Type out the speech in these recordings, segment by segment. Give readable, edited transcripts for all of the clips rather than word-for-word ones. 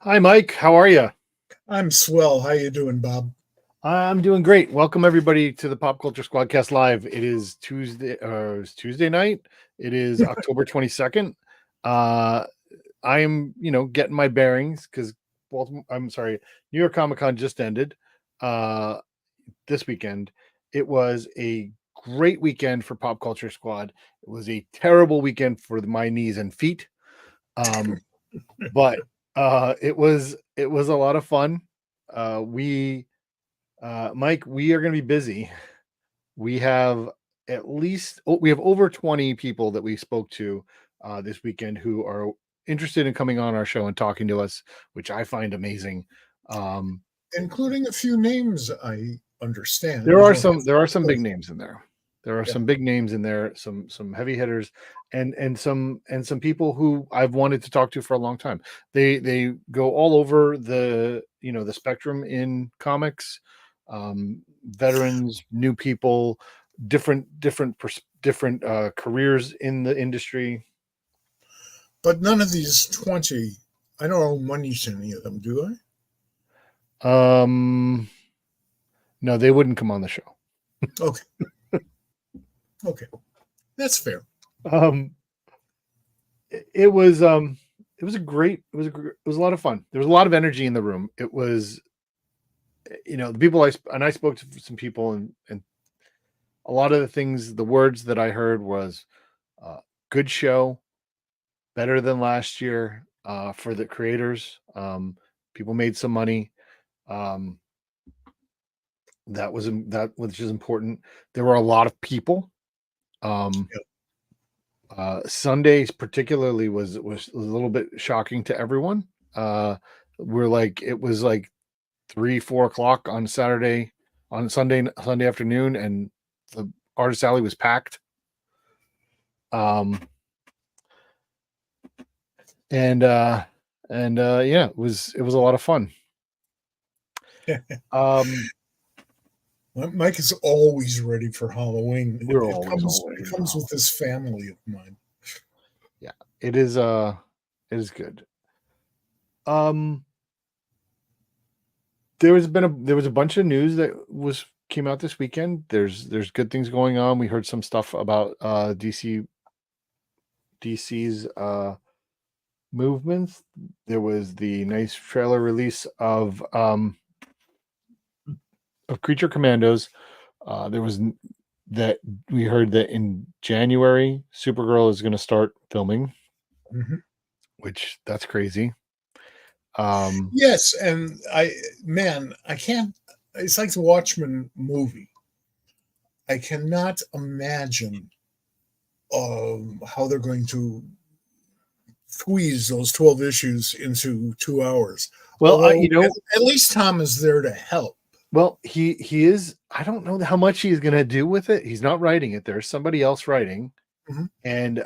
Hi, Mike. How are you? I'm swell. How you doing, Bob? I'm doing great. Welcome everybody to the Pop Culture SquadCast Live. It is Tuesday. It's Tuesday night. It is October 22nd. Uh, I am, getting my bearings because Baltimore. I'm sorry, New York Comic Con just ended uh, this weekend. It was a great weekend for Pop Culture Squad. It was a terrible weekend for my knees and feet. Um, but it was a lot of fun. We Mike, we are going to be busy. We have we have over 20 people that we spoke to this weekend who are interested in coming on our show and talking to us, which I find amazing. Um, Including a few names I understand. there You are don't some have there to are some big disclose. names in there. There are Yeah. some big names in there, some heavy hitters, and some people who I've wanted to talk to for a long time. They go all over the spectrum in comics, veterans, new people, different careers in the industry. But none of these 20, I don't owe money to any of them, do I? Um, no, they wouldn't come on the show. Okay. Okay. That's fair. Um, it was a lot of fun. There was a lot of energy in the room. It was the people I spoke to some people, and a lot of the words that I heard was good show, better than last year for the creators. People made some money. Um, that which is important. There were a lot of people. Um, Yeah. Sundays particularly was a little bit shocking to everyone. Uh, it was like 3, 4 o'clock on Sunday afternoon, and the artist alley was packed. Um, and yeah, it was a lot of fun. Um, Mike is always ready for Halloween. It, we're it always comes all it ready for comes with Halloween. this family of mine. Yeah, it is good. Um, there was a bunch of news that was came out this weekend. There's good things going on. We heard some stuff about DC's movements. There was the nice trailer release of Creature Commandos. There was that we heard that in January, Supergirl is going to start filming, Mhm. which that's crazy. Um, Yes, and I can't. It's like the Watchmen movie. I cannot imagine how they're going to squeeze those 12 issues into 2 hours. well, Although at least Tom is there to help. he is. I don't know how much he's going to do with it. He's not writing it. There's somebody else writing, Mhm. and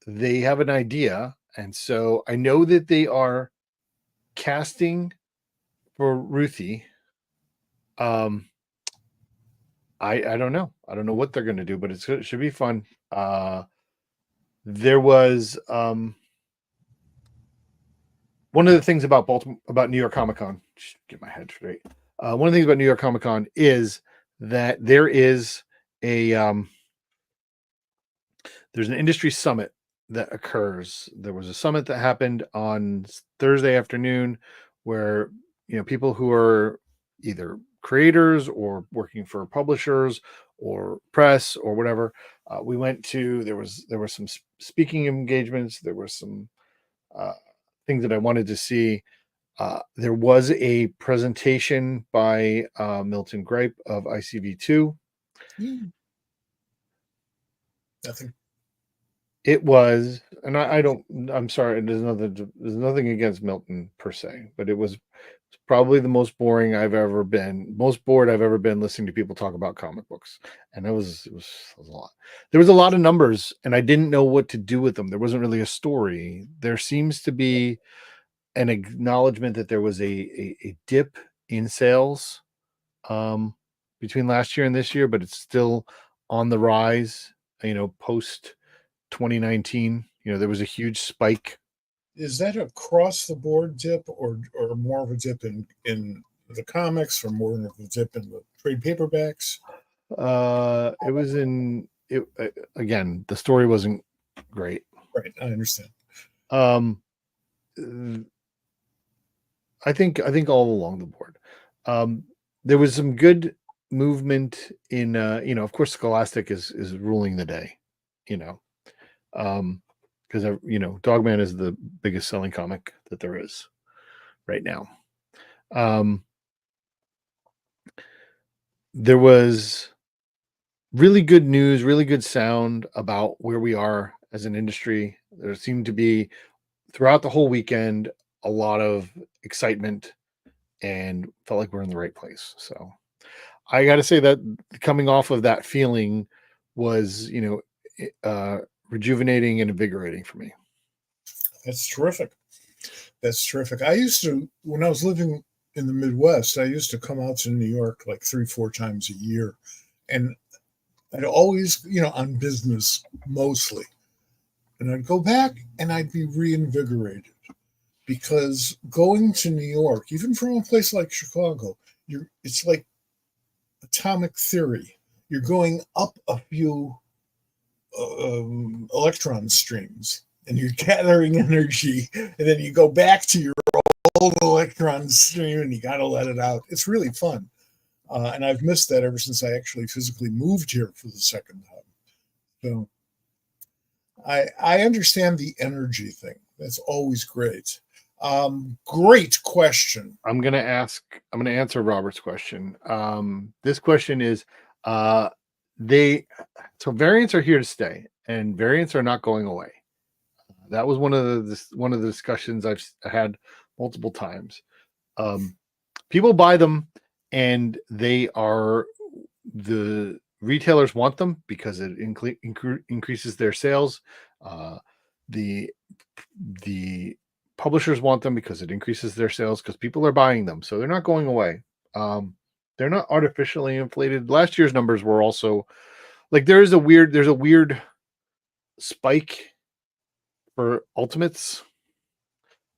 they have an idea, and so I know that they are casting for Ruthie. Um, I don't know. I don't know what they're going to do, but it should be fun. There was one of the things about Baltimore about New York Comic Con. Get my head straight. One of the things about New York Comic Con is that there's an industry summit that occurs. There was a summit that happened on Thursday afternoon where people who are either creators or working for publishers or press or whatever. We went to there were some speaking engagements. There were some uh, things that I wanted to see. There was a presentation by Milton Gripe of ICV2. Hmm, nothing. It was, and I don't. I'm sorry. There's nothing against Milton per se, but it was probably the most bored I've ever been listening to people talk about comic books, and it was a lot. There was a lot of numbers, and I didn't know what to do with them. There wasn't really a story. There seems to be an acknowledgement that there was a dip in sales um, between last year and this year, but it's still on the rise. Post 2019, there was a huge spike is that a across the board dip, or more of a dip in the comics, or more of a dip in the trade paperbacks? It was in it again. The story wasn't great. Right, I understand. Um, I think all along the board. Um, there was some good movement in of course Scholastic is ruling the day, you know. Because Dogman is the biggest selling comic that there is right now. Um, there was really good news, really good sound about where we are as an industry. There seemed to be throughout the whole weekend a lot of excitement and felt like we're in the right place. So I got to say that coming off of that feeling was, uh, rejuvenating and invigorating for me. That's terrific. That's terrific. I used to, when I was living in the Midwest, I used to come out to New York like 3, 4 times a year, and I'd always, on business mostly, and I'd go back and I'd be reinvigorated, because going to New York, even from a place like Chicago, it's like atomic theory. You're going up a few electron streams, and you're gathering energy, and then you go back to your old electron stream, and you got to let it out. It's really fun. And I've missed that ever since I actually physically moved here for the second time. So I understand the energy thing. That's always great. Great question. I'm gonna answer Robert's question. This question is they so variants are here to stay and variants are not going away. That was one of the discussions I've had multiple times. People buy them and the retailers want them because it increases their sales. Uh, the the publishers want them because it increases their sales because people are buying them, so they're not going away. They're not artificially inflated. Last year's numbers were also like there's a weird spike for ultimates.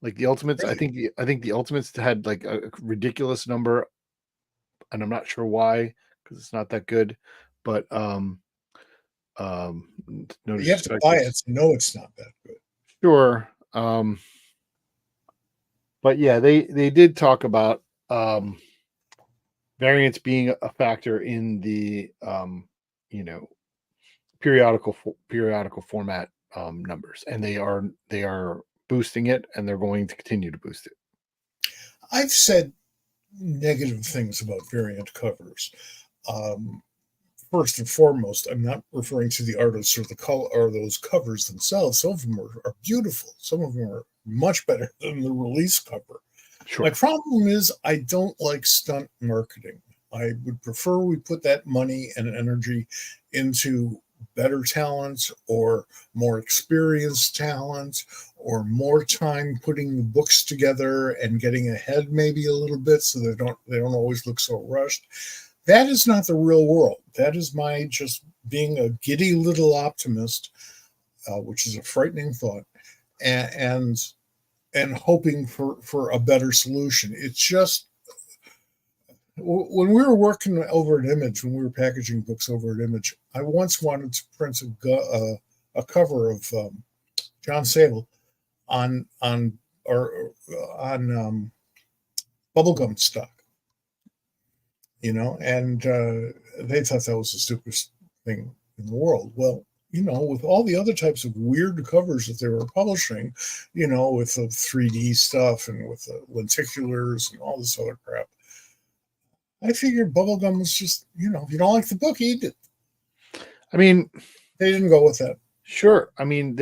Like the ultimates, Right. I think the ultimates had like a ridiculous number, and I'm not sure why because it's not that good. But no You have to disrespect, buy it it's to know it's not that good. sure. But yeah, they did talk about variance being a factor in the you know periodical format numbers, and they are boosting it, and they're going to continue to boost it. I've said negative things about variant covers. Um, First and foremost, I'm not referring to the artists or the color or those covers themselves. Some of them are beautiful. Some of them are much better than the release cover. My Sure. problem is I don't like stunt marketing. I would prefer we put that money and energy into better talent, or more experienced talent, or more time putting the books together and getting ahead maybe a little bit, so they don't always look so rushed. That is not the real world. That is my just being a giddy little optimist, which is a frightening thought, and and hoping for a better solution. It's just, when we were working over at Image, when we were packaging books over at Image, I once wanted to print a cover of John Sable on or on bubblegum stock, and they thought that was the stupidest thing in the world. Well, with all the other types of weird covers that they were publishing, with the 3D stuff and with the lenticulars and all this other crap, I figured bubblegum was just, if you don't like the book, eat it. I mean, They didn't go with that. sure. I mean,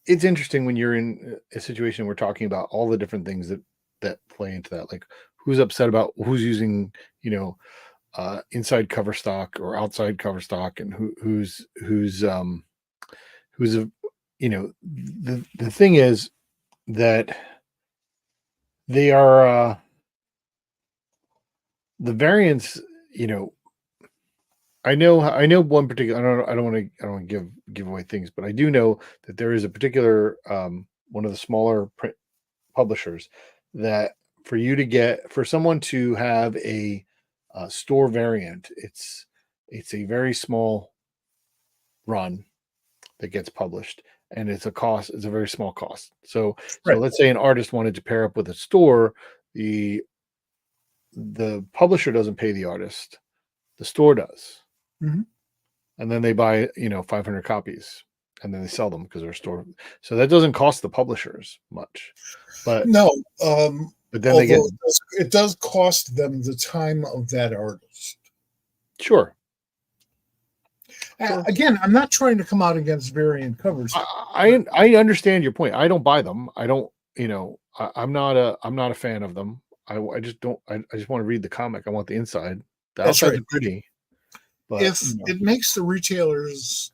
it's interesting when you're in a situation we're talking about all the different things that play into that, like who's upset about who's using, inside cover stock or outside cover stock, and who's a, the thing is that they are the variants, you know I know one particular. I don't want to give away things, but I do know that there is a particular one of the smaller print publishers, that for someone to have a store variant, it's a very small run that gets published, and it's a very small cost. So Right. let's say an artist wanted to pair up with a store, the publisher doesn't pay the artist, the store does. Mm-hmm. And then they buy 500 copies, and then they sell them because they're a store. So that doesn't cost the publishers much, but No, then they get, although it does cost them the time of that artist. sure. Again, I'm not trying to come out against variant covers. I understand your point. I don't buy them. I don't, I'm not a fan of them. I just don't. I just want to read the comic. I want the inside. The That's outside's right. pretty. But If it makes the retailers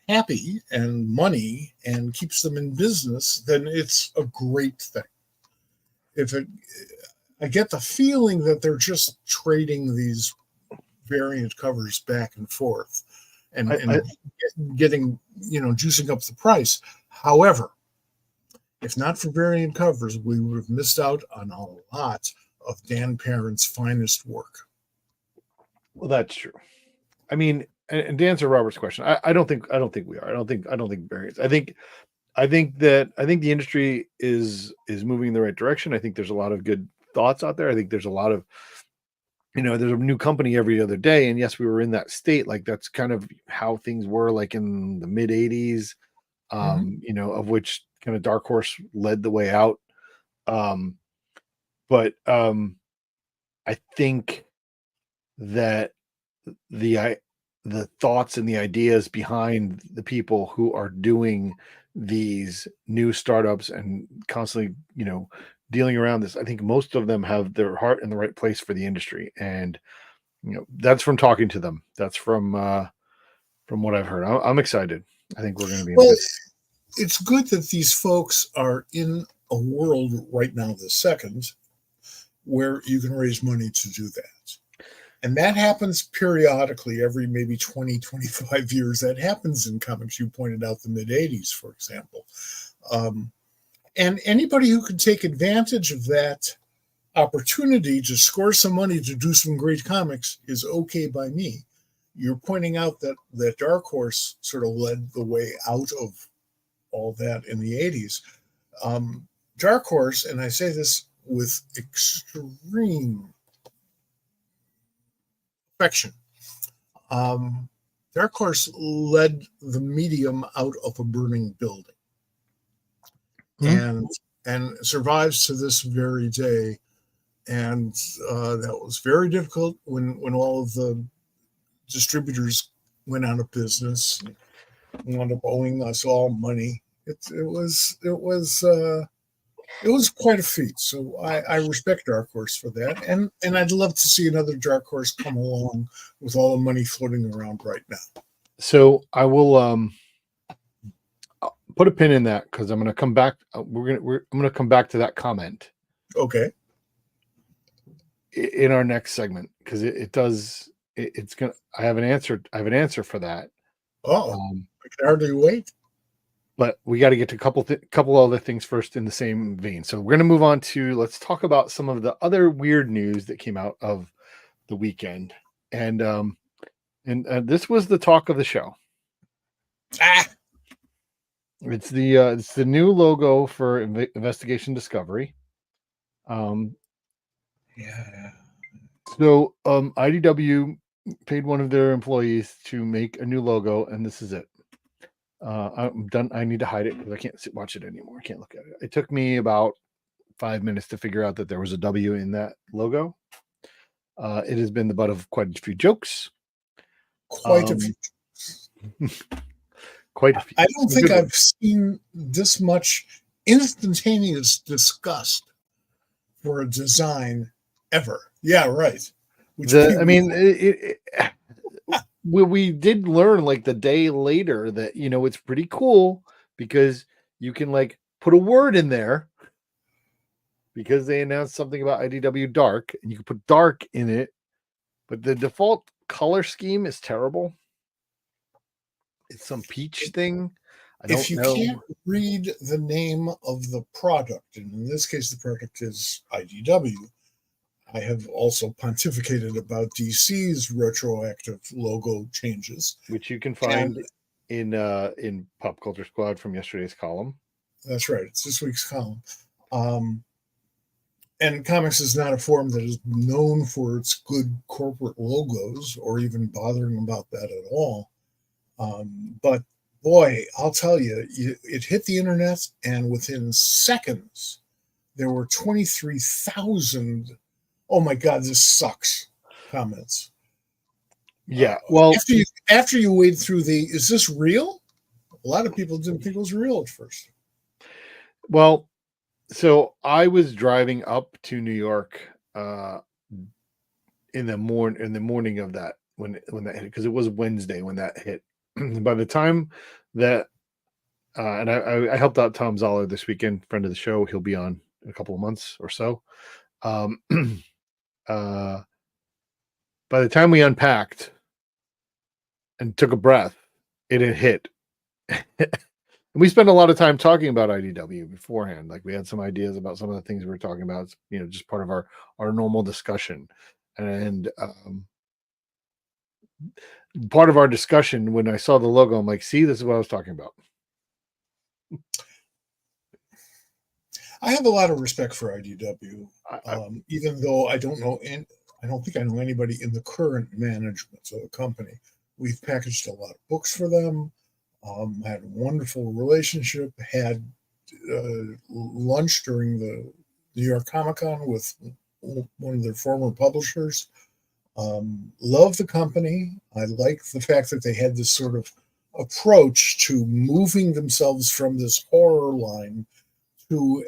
happy and money and keeps them in business, then it's a great thing. I get the feeling that they're just trading these variant covers back and forth and getting, juicing up the price. However, if not for variant covers, we would have missed out on a lot of Dan Parent's finest work. Well, that's true. I mean, and to answer Robert's question, I don't think we are. I don't think variants. I think the industry is moving in the right direction. I think there's a lot of good thoughts out there. I think there's a lot of, there's a new company every other day. And yes, we were in that state. Like that's kind of how things were like in the mid 80s, of which kind of Dark Horse led the way out. But I think that the thoughts and the ideas behind the people who are doing these new startups and constantly, dealing around this, I think most of them have their heart in the right place for the industry. And, that's from talking to them. That's from what I've heard. I'm excited. I think we're going to be in it's good that these folks are in a world right now, the second, where you can raise money to do that. And that happens periodically every maybe 20, 25 years. That happens in comics. You pointed out the mid 80s, for example. And anybody who can take advantage of that opportunity to score some money to do some great comics is okay by me. You're pointing out that Dark Horse sort of led the way out of all that in the 80s. Dark Horse, and I say this with extreme affection, Dark Horse led the medium out of a burning building, and survives to this very day. And that was very difficult when all of the distributors went out of business and wound up owing us all money. It was quite a feat. So I respect Dark Horse for that, and I'd love to see another Dark Horse come along with all the money floating around right now. So I will I'll put a pin in that because I'm going to come back. I'm going to come back to that comment. Okay. In our next segment, because it's gonna. I have an answer for that. I can hardly wait. But we got to get to a couple other things first in the same vein. So we're going to move on to, let's talk about some of the other weird news that came out of the weekend, and this was the talk of the show. It's the new logo for Investigation Discovery. Yeah. So IDW paid one of their employees to make a new logo, and this is it. I'm done. I need to hide it because I can't watch it anymore. I can't look at it. It took me about 5 minutes to figure out that there was a W in that logo. It has been the butt of quite a few jokes. Quite a few. Quite a few. I don't think I've seen this much instantaneous disgust for a design ever. Yeah, right. We did learn like the day later that it's pretty cool because you can like put a word in there because they announced something about IDW Dark and you can put dark in it, but the default color scheme is terrible. It's some peach thing. I If don't you know. can't read the name of the product, and in this case, the product is IDW, I have also pontificated about DC's retroactive logo changes. Which you can And find in Pop Culture Squad from yesterday's column. that's right, it's this week's column. Um, and comics is not a forum that is known for its good corporate logos or even bothering about that at all. But boy, I'll tell you, it hit the internet, and within seconds, there were 23,000. Oh my God, this sucks comments. Yeah. Well, After you wade through is this real? A lot of people didn't think it was real at first. Well, so I was driving up to New York in the morning of that when that hit, because it was Wednesday when that hit. By the time that and I helped out Tom Zoller this weekend, friend of the show. He'll be on in a couple of months or so. Uh, by the time we unpacked and took a breath, it had hit. And we spent a lot of time talking about IDW beforehand. Like, we had some ideas about some of the things we were talking about. It's, just part of our normal discussion. And part of our discussion, when I saw the logo, I'm like, see, this is what I was talking about. I have a lot of respect for IDW, even though I don't know, and I don't think I know anybody in the current management of the company. We've packaged a lot of books for them. Had a wonderful relationship. Had lunch during the New York Comic Con with one of their former publishers. Love the company. I like the fact that they had this sort of approach to moving themselves from this horror line to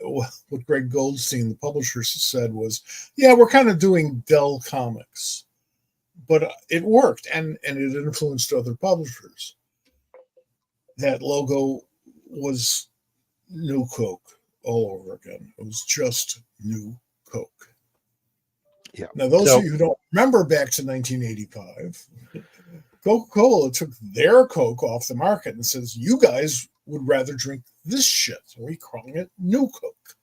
what Greg Goldstein, the publisher, said was, yeah, we're kind of doing Dell Comics. But it worked, and it influenced other publishers. That logo was New Coke all over again. It was just New Coke. Yeah. Now, those of you who don't remember back to 1985, Coca-Cola took their Coke off the market and says, you guys would rather drink this shit. So we calling it New Coke.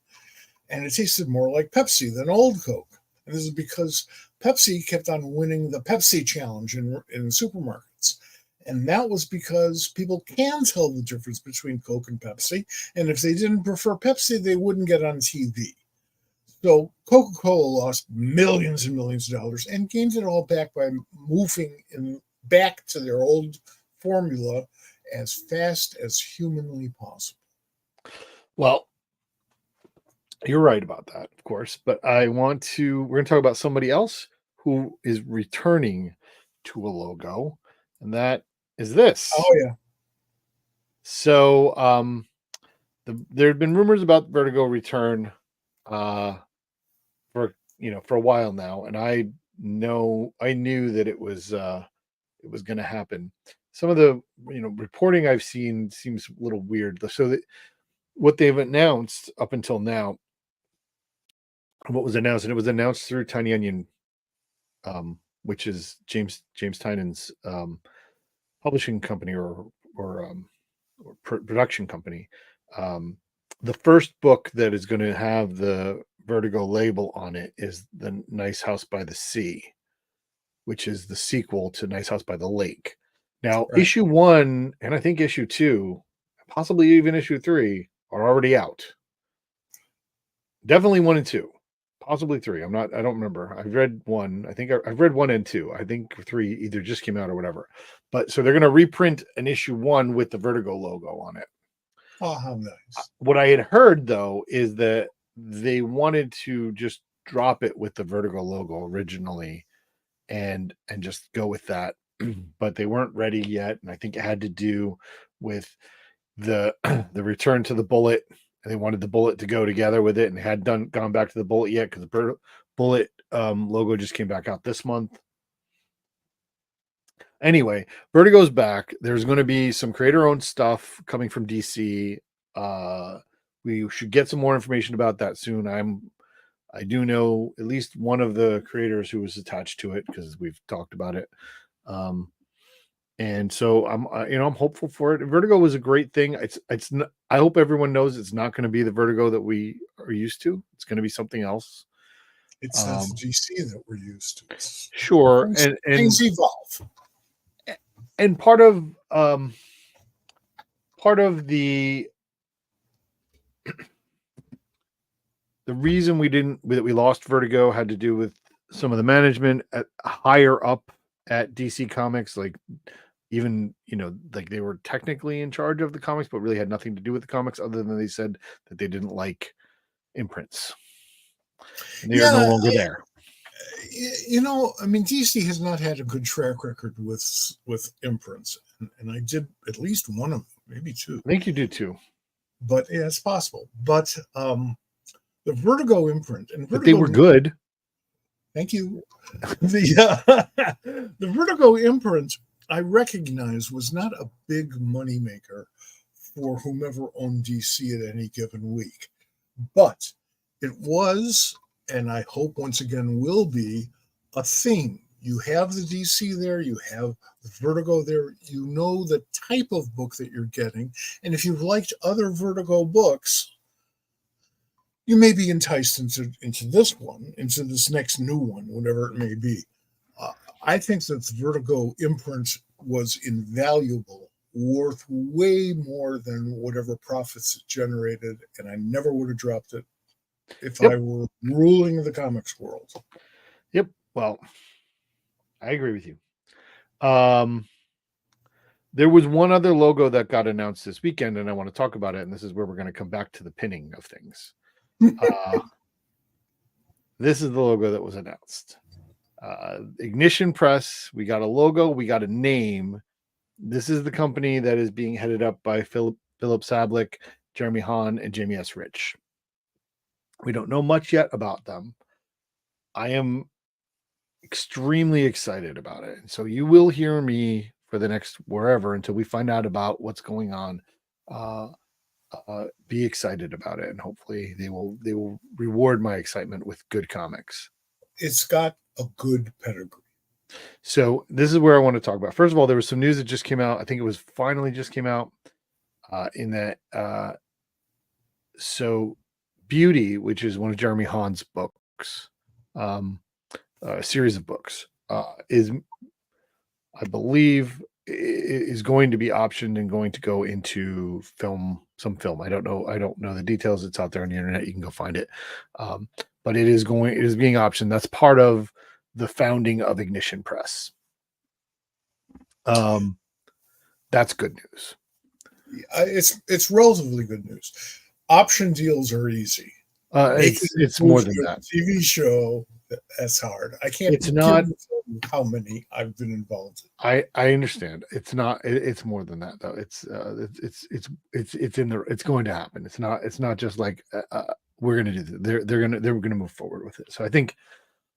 And it tasted more like Pepsi than old Coke. And this is because Pepsi kept on winning the Pepsi challenge in supermarkets. And that was because people can tell the difference between Coke and Pepsi. And if they didn't prefer Pepsi, they wouldn't get on TV. So Coca-Cola lost millions and millions of dollars and gained it all back by moving back to their old formula as fast as humanly possible. Well, you're right about that, of course. But we're going to talk about somebody else who is returning to a logo, and that is this. Oh, yeah. So there have been rumors about Vertigo return for a while now, and I knew that it was going to happen. Some of the reporting I've seen seems a little weird. So that what they've announced up until now, what was announced, and it was announced through Tiny Onion, which is James Tynan's publishing company or production company. The first book that is going to have the Vertigo label on it is The Nice House by the Sea, which is the sequel to Nice House by the Lake. Now, right. Issue 1 and I think issue 2, possibly even issue 3, are already out. Definitely 1 and 2, possibly 3. I don't remember. I've read 1. I think I've read 1 and 2. I think 3 either just came out or whatever. But so they're going to reprint an issue 1 with the Vertigo logo on it. Oh, how nice. What I had heard, though, is that they wanted to just drop it with the Vertigo logo originally and just go with that. But they weren't ready yet. And I think it had to do with the return to the Bullet. And they wanted the Bullet to go together with it, and hadn't gone back to the Bullet yet because the Bullet logo just came back out this month. Anyway, Vertigo's back. There's going to be some creator-owned stuff coming from DC. We should get some more information about that soon. I do know at least one of the creators who was attached to it because we've talked about it. And so I'm hopeful for it. Vertigo was a great thing. It's not, I hope everyone knows it's not going to be the Vertigo that we are used to. It's going to be something else. It's not the DC that we're used to. Sure, Things evolve. And part of the reason we lost Vertigo had to do with some of the management at higher up at DC Comics, like even, like they were technically in charge of the comics, but really had nothing to do with the comics other than they said that they didn't like imprints. And they are no longer there. DC has not had a good track record with imprints, and I did at least one of them, maybe two. I think you do too. But yeah, it's possible. But the Vertigo imprint, and Vertigo, but they were good. Thank you. The Vertigo imprint, I recognize, was not a big moneymaker for whomever owned DC at any given week. But it was, and I hope once again will be, a theme. You have the DC there, you have the Vertigo there, you know the type of book that you're getting. And if you've liked other Vertigo books, you may be enticed into this one, into this next new one, whatever it may be. I think that the Vertigo imprint was invaluable, worth way more than whatever profits it generated, and I never would have dropped it if I were ruling the comics world. Yep. Well, I agree with you. There was one other logo that got announced this weekend, and I want to talk about it, and this is where we're going to come back to the pinning of things. This is the logo that was announced. Ignition Press. We got a logo. We got a name. This is the company that is being headed up by Philip Sablick, Jeremy Hahn, and Jamie S. Rich. We don't know much yet about them. I am extremely excited about it. And so you will hear me for the next wherever until we find out about what's going on. Be excited about it, and hopefully they will reward my excitement with good comics. It's got a good pedigree. So this is where I want to talk about. First of all, there was some news that just came out. I think it was finally just came out in that. So Beauty, which is one of Jeremy Hahn's books, a series of books, is, I believe, is going to be optioned and going to go into some film. I don't know the details. It's out there on the internet. You can go find it. But it is being optioned. That's part of the founding of Ignition Press. That's good news. It's relatively good news. Option deals are easy. It's more than that. TV show, that's hard. I can't. It's not how many I've been involved in. I understand. It's not. It's more than that though. It's in the. It's going to happen. It's not just like we're going to do this. They're going to move forward with it. So I think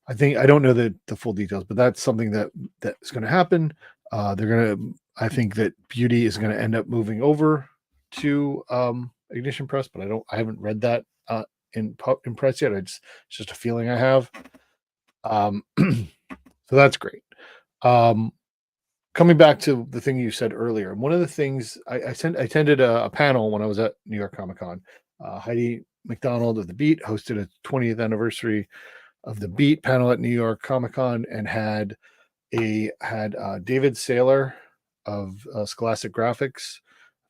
I don't know the full details, but that's something that's going to happen. I think that Beauty is going to end up moving over to Ignition Press, but I haven't read that in press yet. It's just a feeling I have. So that's great. Coming back to the thing you said earlier, one of the things I attended a panel when I was at New York Comic Con. Heidi McDonald of The Beat hosted a 20th anniversary of The Beat panel at New York Comic Con and had David Saylor of Scholastic Graphics,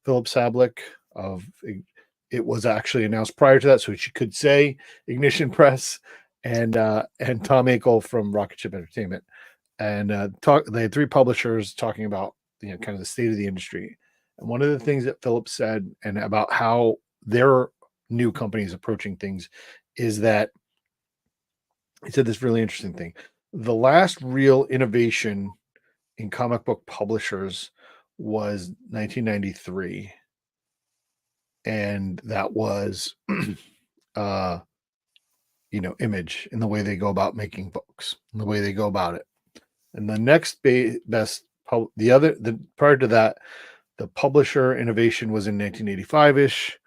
Philip Sablick of. It was actually announced prior to that, so she could say Ignition Press, and Tom Akel from Rocket Ship Entertainment, and they had three publishers talking about kind of the state of the industry. And one of the things that Philip said, and about how their new company is approaching things, is that he said this really interesting thing: the last real innovation in comic book publishers was 1993. And that was, Image, in the way they go about making books, and the way they go about it. And the next best, prior to that, the publisher innovation was in 1985-ish.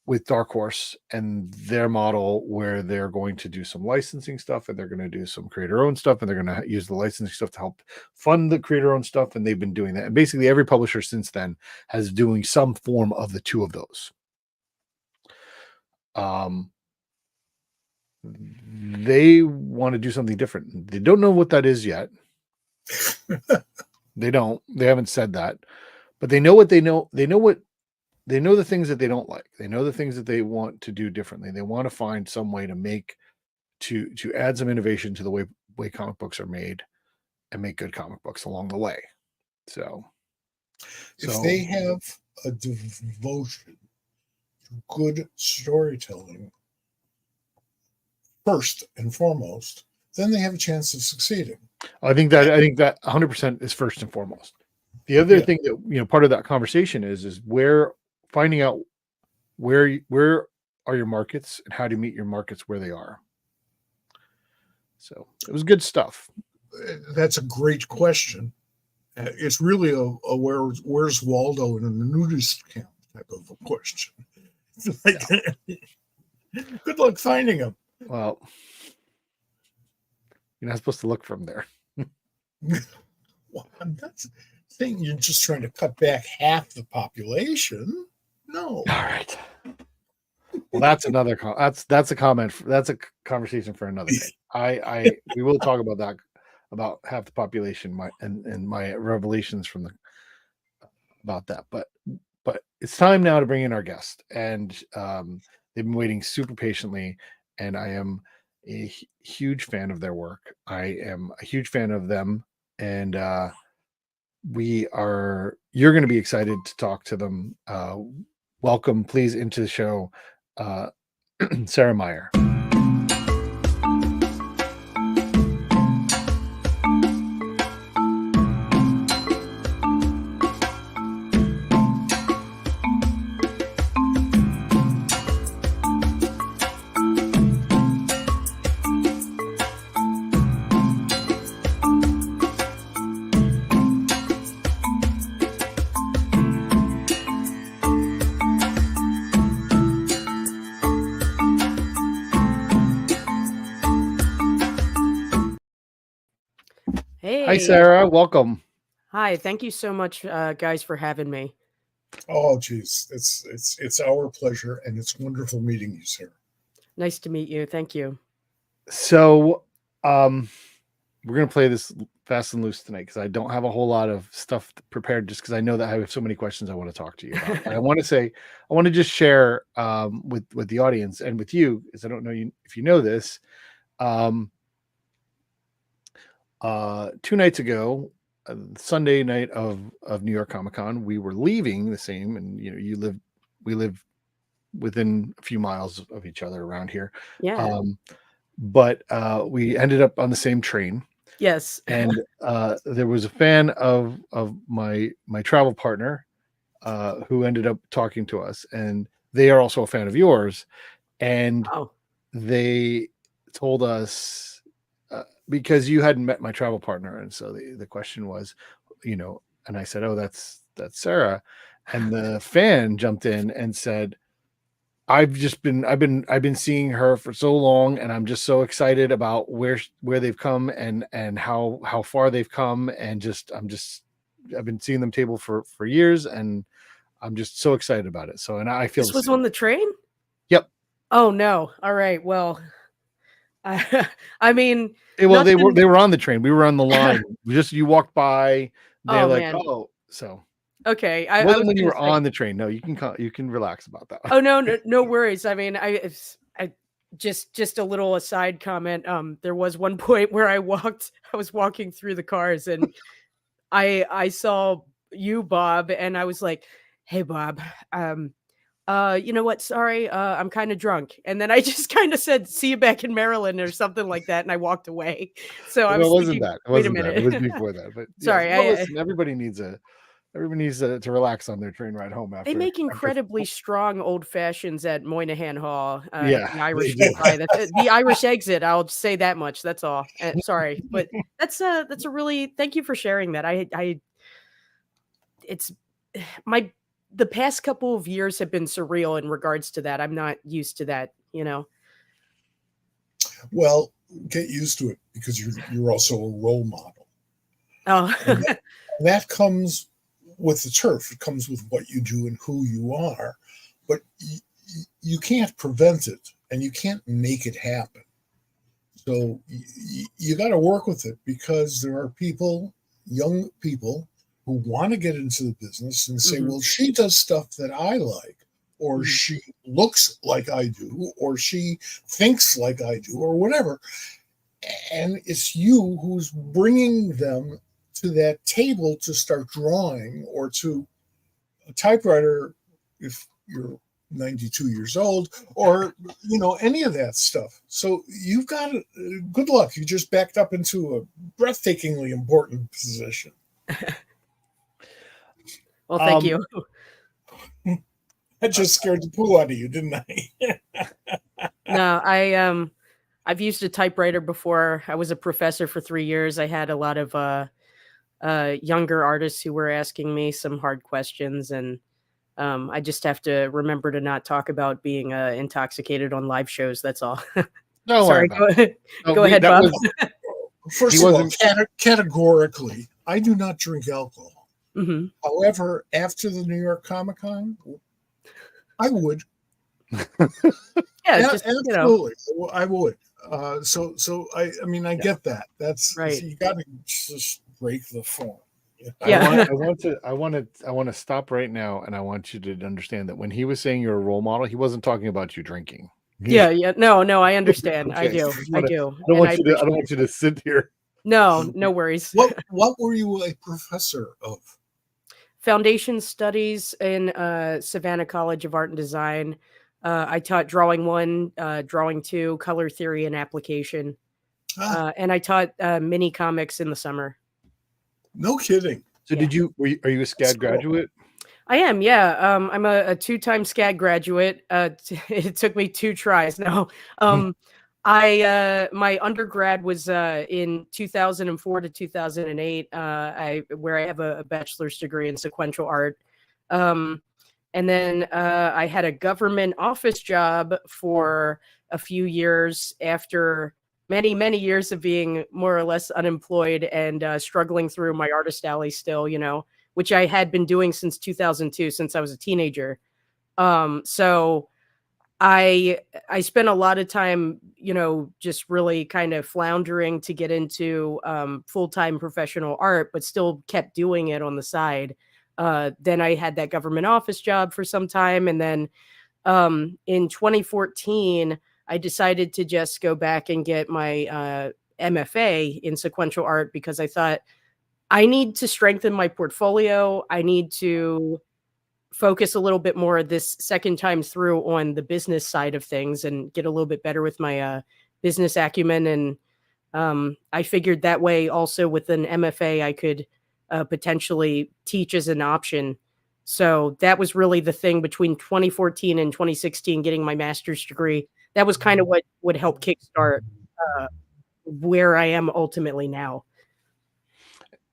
with Dark Horse and their model, where they're going to do some licensing stuff and they're going to do some creator-owned stuff, and they're going to use the licensing stuff to help fund the creator-owned stuff. And they've been doing that. And basically every publisher since then has doing some form of the two of those. They want to do something different. They don't know what that is yet. They haven't said that, but they know what they know. They know the things that they don't like. They know the things that they want to do differently. They want to find some way to add some innovation to the way comic books are made and make good comic books along the way. So if they have a devotion to good storytelling first and foremost, then they have a chance of succeeding. I think that 100% is first and foremost. The other thing that, part of that conversation is finding out where are your markets and how to meet your markets where they are. So it was good stuff. That's a great question. It's really a where's Waldo in a nudist camp type of a question. Good luck finding him. Well, you're not supposed to look from there. Well, I'm not saying you're just trying to cut back half the population. No. All right. Well, that's another that's a comment. That's a conversation for another day. We will talk about that, about half the population, and my revelations about that. But it's time now to bring in our guest, and they've been waiting super patiently, and I am a huge fan of their work. I am a huge fan of them, and you're going to be excited to talk to them. Welcome, please, into the show, Sarah Myer. Hi, Sarah. Welcome. Hi. Thank you so much, guys, for having me. Oh, geez. It's our pleasure, and it's wonderful meeting you, Sarah. Nice to meet you. Thank you. So we're going to play this fast and loose tonight because I don't have a whole lot of stuff prepared, just because I know that I have so many questions I want to talk to you about. I want to just share with the audience and with you, because I don't know if you know this. 2 nights ago, Sunday night of New York Comic Con, we were leaving the same, and we live within a few miles of each other around here. Yeah. But we ended up on the same train. Yes. And there was a fan of my travel partner who ended up talking to us, and they are also a fan of yours. And they told us, because you hadn't met my travel partner, and so the question was, and I said, "Oh, that's Sarah," and the fan jumped in and said, I've been seeing her for so long, and I'm just so excited about where they've come and how far they've come, and I've been seeing them table for years, and I'm just so excited about it. So, and I feel this was on the train. Yep. Oh no. All right. Well, I mean, they were on the train. We were on the line. You walked by. They're like, man. Oh, so. Okay. It wasn't when you were on the train. No, you can relax about that. Oh no worries. I mean, I just a little aside comment. There was one point where I was walking through the cars, and I saw you, Bob, and I was like, "Hey, Bob, you know what? Sorry, I'm kind of drunk." And then I just kind of said, "See you back in Maryland," or something like that, and I walked away. So I was thinking, wait a minute. It was before that. But sorry. Listen, everybody needs to relax on their train ride home. They make incredibly strong old fashions at Moynihan Hall. Yeah, the Irish the Irish exit. I'll say that much. That's all. Sorry, but that's a really, thank you for sharing that. It's the past couple of years have been surreal in regards to that. I'm not used to that, Well, get used to it because you're also a role model. Oh, And that comes with the turf. It comes with what you do and who you are, but you can't prevent it and you can't make it happen. So you got to work with it because there are people, young people, who want to get into the business and say, well, she does stuff that I like, or she looks like I do, or she thinks like I do, or whatever. And it's you who's bringing them to that table to start drawing, or to a typewriter if you're 92 years old, or any of that stuff. So you've got good luck. You just backed up into a breathtakingly important position. Well, thank you. I just scared the poo out of you, didn't I? No, I've used a typewriter before. I was a professor for 3 years. I had a lot of younger artists who were asking me some hard questions, and I just have to remember to not talk about being intoxicated on live shows. That's all. No, sorry. Go ahead, Bob. First of all, categorically, I do not drink alcohol. However, after the New York Comic Con, I would. Yeah, absolutely, I would. So I mean, I get that. That's right. You got to just break the form. Yeah. I want to stop right now, and I want you to understand that when he was saying you're a role model, he wasn't talking about you drinking. Yeah. No, I understand. Okay. I do. I don't want you to sit here. No worries. What were you a professor of? Foundation studies in Savannah College of Art and Design. I taught drawing 1, drawing 2, color theory and application. And I taught mini comics in the summer. No kidding. So are you a SCAD graduate? I am, yeah. I'm a 2-time SCAD graduate. It took me 2 tries. No, my undergrad was in 2004 to 2008. Where I have a bachelor's degree in sequential art. And then I had a government office job for a few years after many years of being more or less unemployed and struggling through my artist alley still, which I had been doing since 2002, since I was a teenager. So I spent a lot of time, just really kind of floundering to get into full-time professional art, but still kept doing it on the side. Then I had that government office job for some time. And then in 2014, I decided to just go back and get my MFA in sequential art because I thought I need to strengthen my portfolio. I need to focus a little bit more this second time through on the business side of things and get a little bit better with my business acumen. And I figured that way also with an MFA, I could potentially teach as an option. So that was really the thing between 2014 and 2016, getting my master's degree. That was kind of what would help kickstart where I am ultimately now.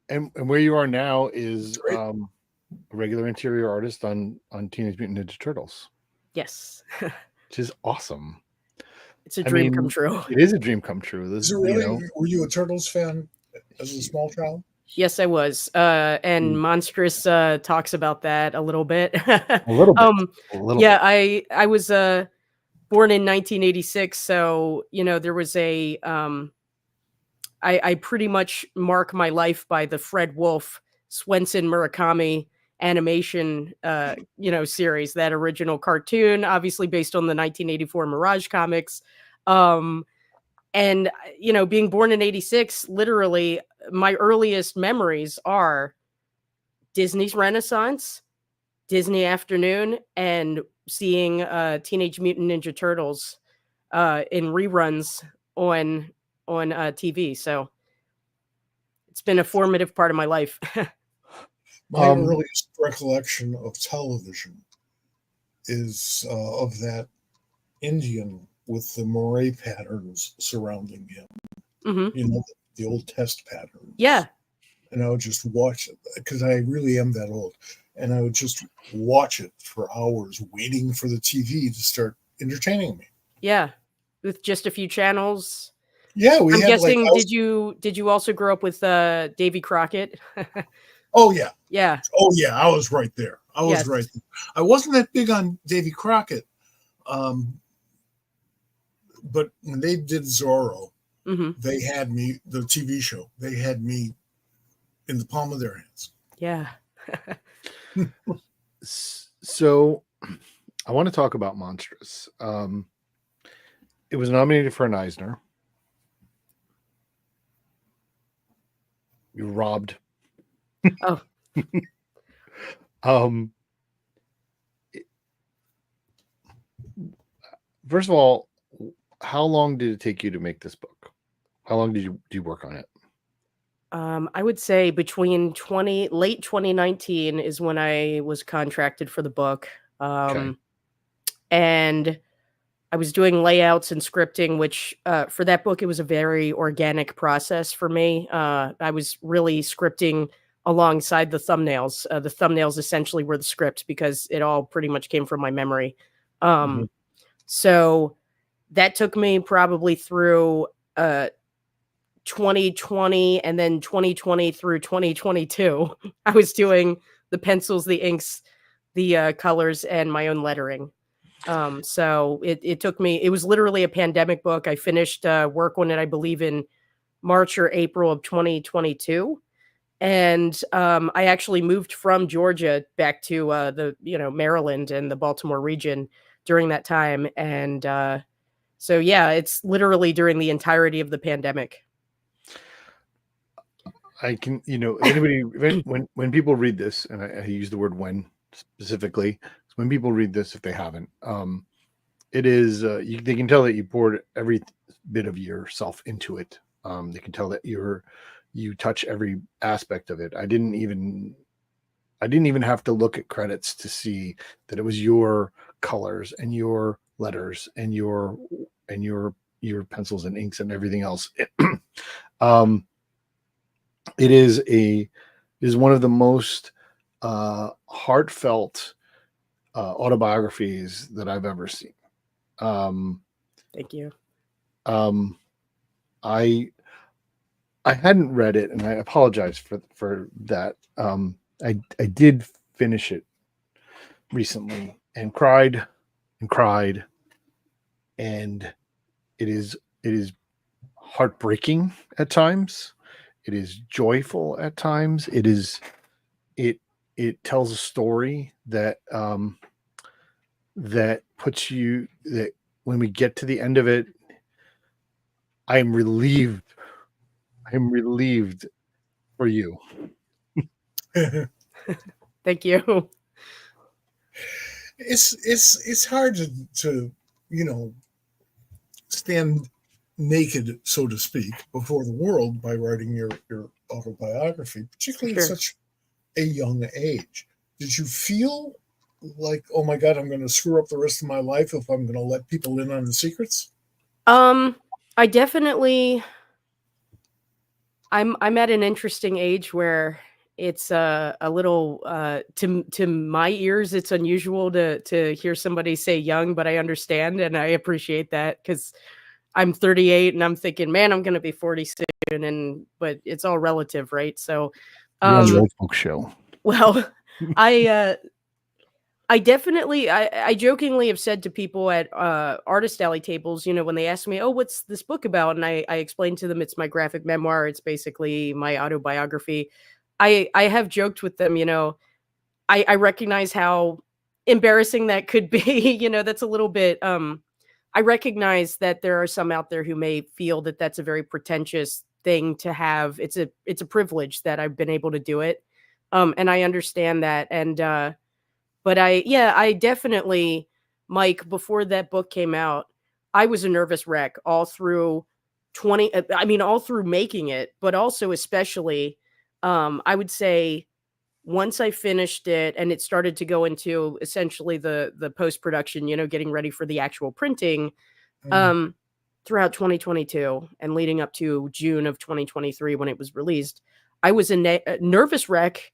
And where you are now is a regular interior artist on Teenage Mutant Ninja Turtles. Yes. Which is awesome. It's a dream come true. It is a dream come true. Is it really? Were you a Turtles fan as a small child? Yes, I was. And Monstrous talks about that a little bit. A little bit. Yeah, I was born in 1986, so there was a I pretty much mark my life by the Fred Wolf, Swenson Murakami animation series, that original cartoon, obviously based on the 1984 Mirage comics. And being born in 86, literally my earliest memories are Disney's Renaissance, Disney Afternoon, and seeing Teenage Mutant Ninja Turtles in reruns on TV. So it's been a formative part of my life. My earliest recollection of television is of that Indian with the moray patterns surrounding him. Mm-hmm. The old test patterns. Yeah. And I would just watch it because I really am that old. and I would just watch it for hours, waiting for the TV to start entertaining me. Yeah, with just a few channels. Yeah, we I'm had like guessing. Did you also grow up with Davy Crockett? oh yeah, Yeah. oh yeah, I was right there. I was Yes. right there. I wasn't that big on Davy Crockett, but when they did Zorro, they had me, the TV show. They had me in the palm of their hands. Yeah. So I want to talk about Monstrous. It was nominated for an Eisner. You robbed. Oh. First of all, how long did it take you to make this book? How long did you work on it? I would say between late 2019 is when I was contracted for the book. Okay. And I was doing layouts and scripting, which for that book, it was a very organic process for me. I was really scripting alongside the thumbnails. The thumbnails essentially were the script because it all pretty much came from my memory. So that took me probably through 2020 and then 2020 through 2022. I was doing the pencils, the inks, the colors, and my own lettering. So it took me, it was literally a pandemic book. I finished work on it, I believe, in March or April of 2022. And I actually moved from Georgia back to Maryland and the Baltimore region during that time. And so, yeah, it's literally during the entirety of the pandemic. I can, anybody, when people read this, and I use the word when specifically, when people read this, if they haven't, it is, they can tell that you poured every bit of yourself into it. They can tell that you touch every aspect of it. I didn't even have to look at credits to see that it was your colors and your letters and your pencils and inks and everything else. It is one of the most heartfelt autobiographies that I've ever seen. Thank you. I hadn't read it, and I apologize for that. I did finish it recently and cried and cried, and it is heartbreaking at times. It is joyful at times. It tells a story that that puts you, that when we get to the end of it, I'm relieved for you. Thank you. It's hard to stand naked, so to speak, before the world by writing your autobiography, particularly at such a young age. Did you feel like, oh my God, I'm going to screw up the rest of my life if I'm going to let people in on the secrets? I definitely, I'm at an interesting age where it's a little to my ears, it's unusual to hear somebody say young, but I understand and I appreciate that, because I'm 38 and I'm thinking, man, I'm gonna be 40 soon, but it's all relative, right? So You're on the old folks show. well, I definitely, I jokingly have said to people at artist alley tables, when they ask me, oh, what's this book about? And I explain to them it's my graphic memoir. It's basically my autobiography. I have joked with them, I recognize how embarrassing that could be. That's a little bit, I recognize that there are some out there who may feel that that's a very pretentious thing to have. It's a privilege that I've been able to do it. And I understand that. And, but I definitely, Mike, before that book came out, I was a nervous wreck all through all through making it, but also especially, I would say once I finished it and it started to go into essentially the post-production, getting ready for the actual printing, throughout 2022 and leading up to June of 2023 when it was released, I was a nervous wreck.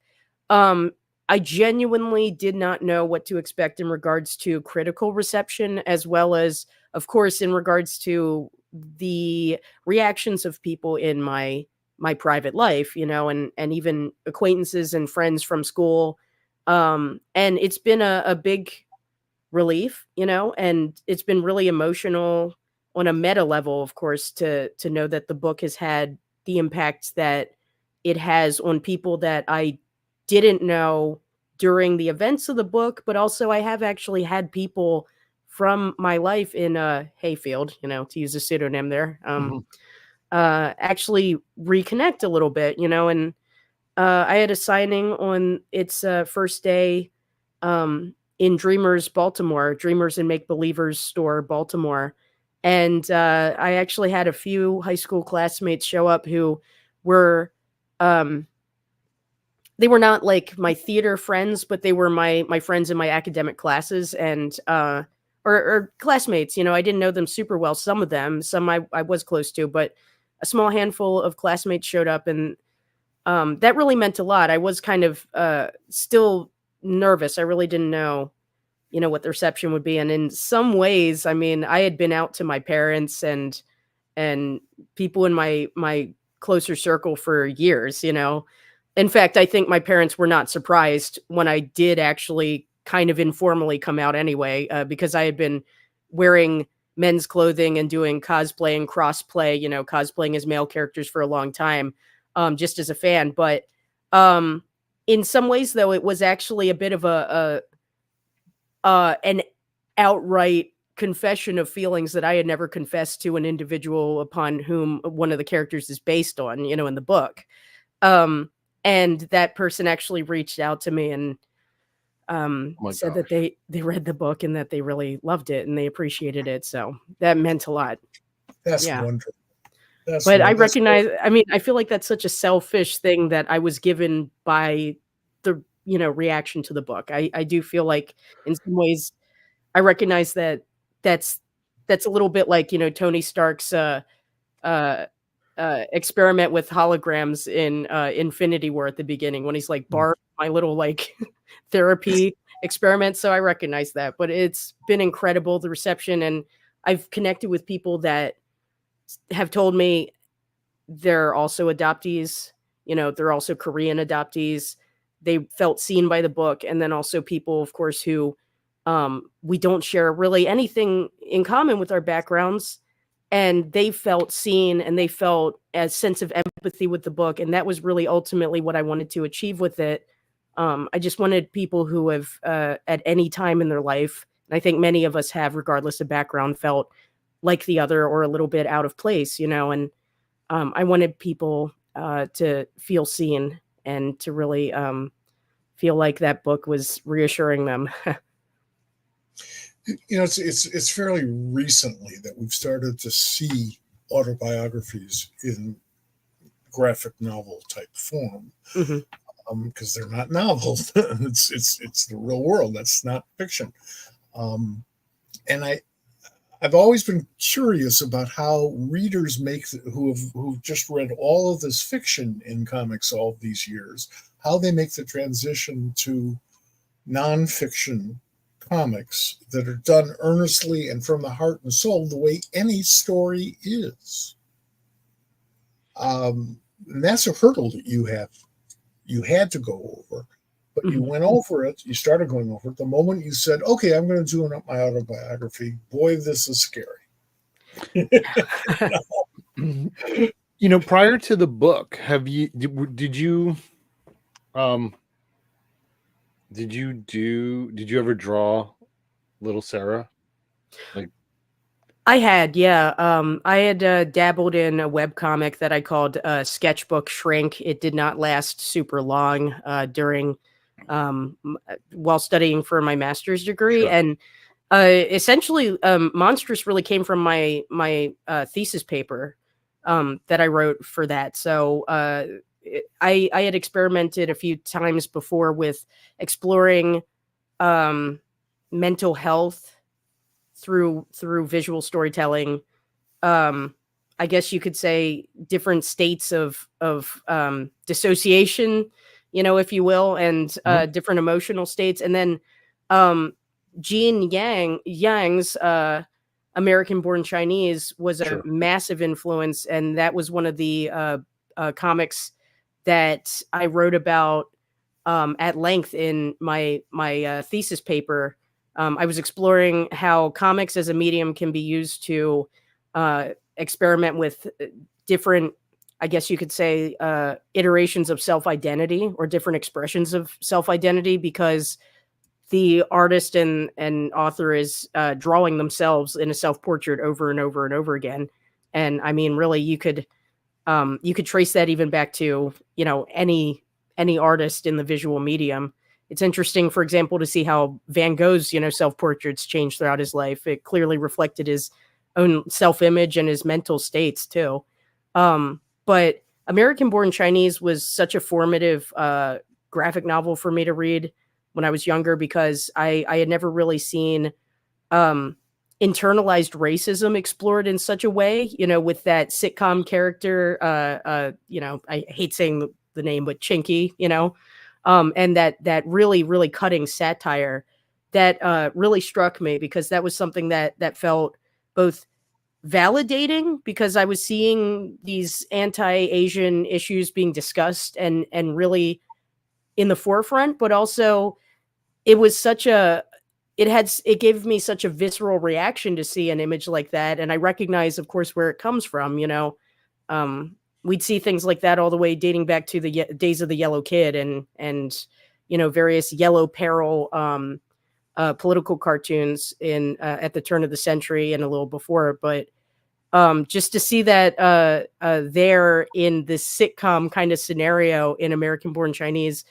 I genuinely did not know what to expect in regards to critical reception, as well as, of course, in regards to the reactions of people in my private life, and even acquaintances and friends from school. And it's been a big relief, and it's been really emotional on a meta level, of course, to know that the book has had the impact that it has on people that I didn't know during the events of the book, but also I have actually had people from my life in Hayfield, to use a pseudonym there, actually reconnect a little bit, and I had a signing on its first day in Dreamers and Make Believers store, Baltimore. And I actually had a few high school classmates show up who were, um, they were not like my theater friends, but they were my friends in my academic classes and or classmates. I didn't know them super well. Some of them, some I was close to, but a small handful of classmates showed up, and that really meant a lot. I was kind of still nervous. I really didn't know, what the reception would be. And in some ways, I mean, I had been out to my parents and people in my closer circle for years. In fact, I think my parents were not surprised when I did actually kind of informally come out anyway, because I had been wearing men's clothing and doing cosplay and crossplay, cosplaying as male characters for a long time, just as a fan. But in some ways, though, it was actually a bit of an outright confession of feelings that I had never confessed to an individual upon whom one of the characters is based on, in the book. And that person actually reached out to me and said that they read the book and that they really loved it and they appreciated it. So that meant a lot. That's wonderful. But I recognize, I mean, I feel like that's such a selfish thing that I was given by the, reaction to the book. I do feel like in some ways I recognize that that's a little bit like, Tony Stark's experiment with holograms in Infinity War at the beginning when he's like, "Bar my little like therapy experiment." So I recognize that, but it's been incredible, the reception, and I've connected with people that have told me they're also adoptees, they're also Korean adoptees. They felt seen by the book, and then also people, of course, who we don't share really anything in common with our backgrounds, and they felt seen and they felt a sense of empathy with the book, and that was really ultimately what I wanted to achieve with it. I just wanted people who have at any time in their life, and I think many of us have, regardless of background, felt like the other or a little bit out of place, and I wanted people to feel seen and to really feel like that book was reassuring them. It's fairly recently that we've started to see autobiographies in graphic novel type form, because they're not novels. it's the real world. That's not fiction. And I've always been curious about how readers who've just read all of this fiction in comics all of these years, how they make the transition to nonfiction comics that are done earnestly and from the heart and soul, the way any story is. And that's a hurdle that you had to go over, but you went over it. You started going over it the moment you said, "Okay, I'm going to do my autobiography." Boy, this is scary. Prior to the book, did you ever draw little Sarah? Like, I had, yeah. I had dabbled in a webcomic that I called Sketchbook Shrink. It did not last super long during while studying for my master's degree. Sure. And essentially, Monstrous really came from my thesis paper that I wrote for that. So I had experimented a few times before with exploring mental health through visual storytelling. I guess you could say different states of dissociation, if you will, and different emotional states. And then Gene Yang's American-Born Chinese was a massive influence, and that was one of the comics that I wrote about at length in my thesis paper. I was exploring how comics as a medium can be used to experiment with different, I guess you could say, iterations of self-identity or different expressions of self-identity, because the artist and author is drawing themselves in a self-portrait over and over and over again. And I mean, really, you could trace that even back to, any artist in the visual medium. It's interesting, for example, to see how Van Gogh's, self-portraits changed throughout his life. It clearly reflected his own self-image and his mental states too. But American-Born Chinese was such a formative graphic novel for me to read when I was younger, because I had never really seen internalized racism explored in such a way, with that sitcom character, I hate saying the name, but Chinky, and that really, really cutting satire that really struck me, because that was something that felt both validating, because I was seeing these anti-Asian issues being discussed and really in the forefront, but also it was it gave me such a visceral reaction to see an image like that. And I recognize, of course, where it comes from. We'd see things like that all the way dating back to the days of the Yellow Kid and various Yellow Peril political cartoons in at the turn of the century and a little before. But just to see that there in this sitcom kind of scenario in American-Born Chinese,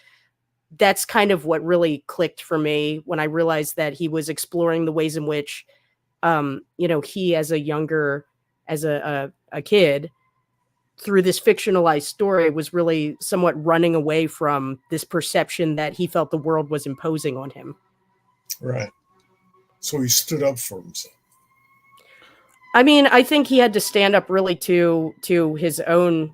that's kind of what really clicked for me when I realized that he was exploring the ways in which, he as a kid, through this fictionalized story, was really somewhat running away from this perception that he felt the world was imposing on him. Right. So he stood up for himself. I mean, I think he had to stand up really to his own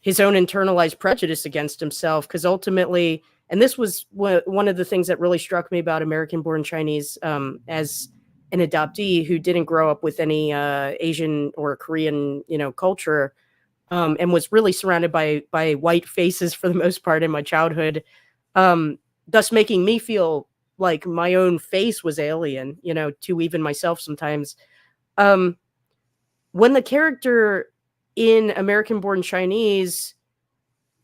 internalized prejudice against himself, because ultimately, and this was one of the things that really struck me about American-Born Chinese as an adoptee who didn't grow up with any Asian or Korean, culture, and was really surrounded by white faces for the most part in my childhood, thus making me feel like my own face was alien, to even myself sometimes. When the character in American-Born Chinese,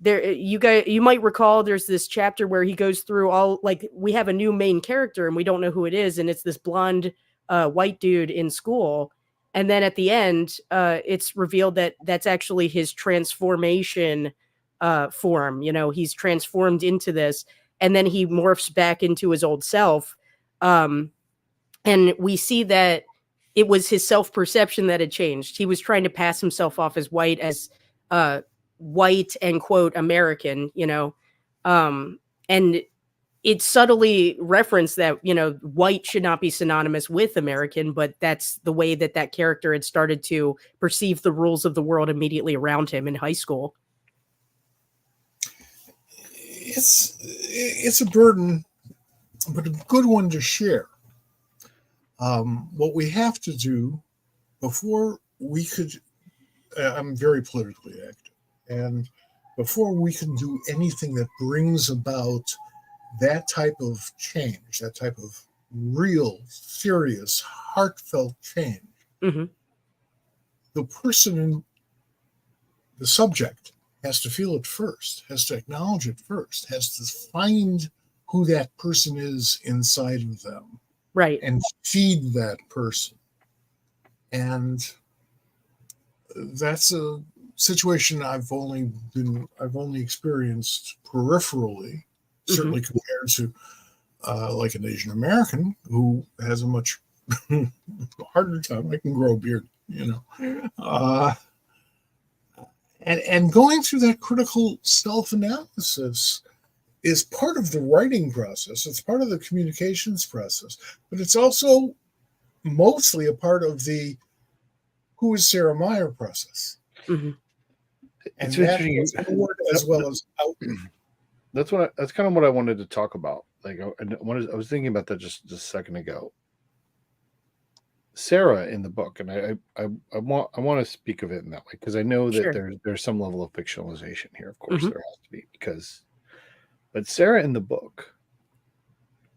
you might recall there's this chapter where he goes through all, like, we have a new main character and we don't know who it is, and it's this blonde white dude in school, and then at the end it's revealed that that's actually his transformation form. He's transformed into this, and then he morphs back into his old self, and we see that it was his self-perception that had changed. He was trying to pass himself off as white and quote American, and it subtly referenced that, white should not be synonymous with American, but that's the way that character had started to perceive the rules of the world immediately around him in high school. It's a burden, but a good one to share. What we have to do before we could, I'm very politically active, and before we can do anything that brings about that type of change, that type of real, serious, heartfelt change, the person, the subject, has to feel it first, has to acknowledge it first, has to find who that person is inside of them. Right. And feed that person. And that's a situation I've only experienced peripherally, certainly compared to like an Asian American who has a much harder time. I can grow a beard, and going through that critical self-analysis is part of the writing process. It's part of the communications process, but it's also mostly a part of the who is Sarah Myer process. And that goes inward as well as outward. that's kind of what I wanted to talk about. Like I was thinking about that just a second ago. Sarah in the book, and I want to speak of it in that way because I know that Sure. there's some level of fictionalization here. Of course, Mhm. there has to be but Sarah in the book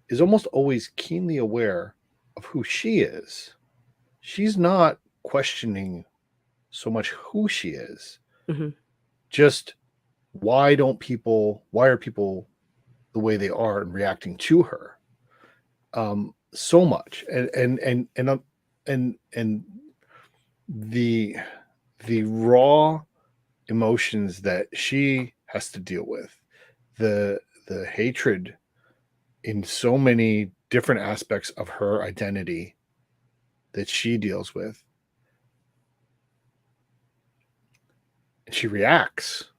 is almost always keenly aware of who she is. She's not questioning so much who she is, Mhm. just why are people the way they are and reacting to her so much and the raw emotions that she has to deal with, the hatred in so many different aspects of her identity that she deals with, and she reacts,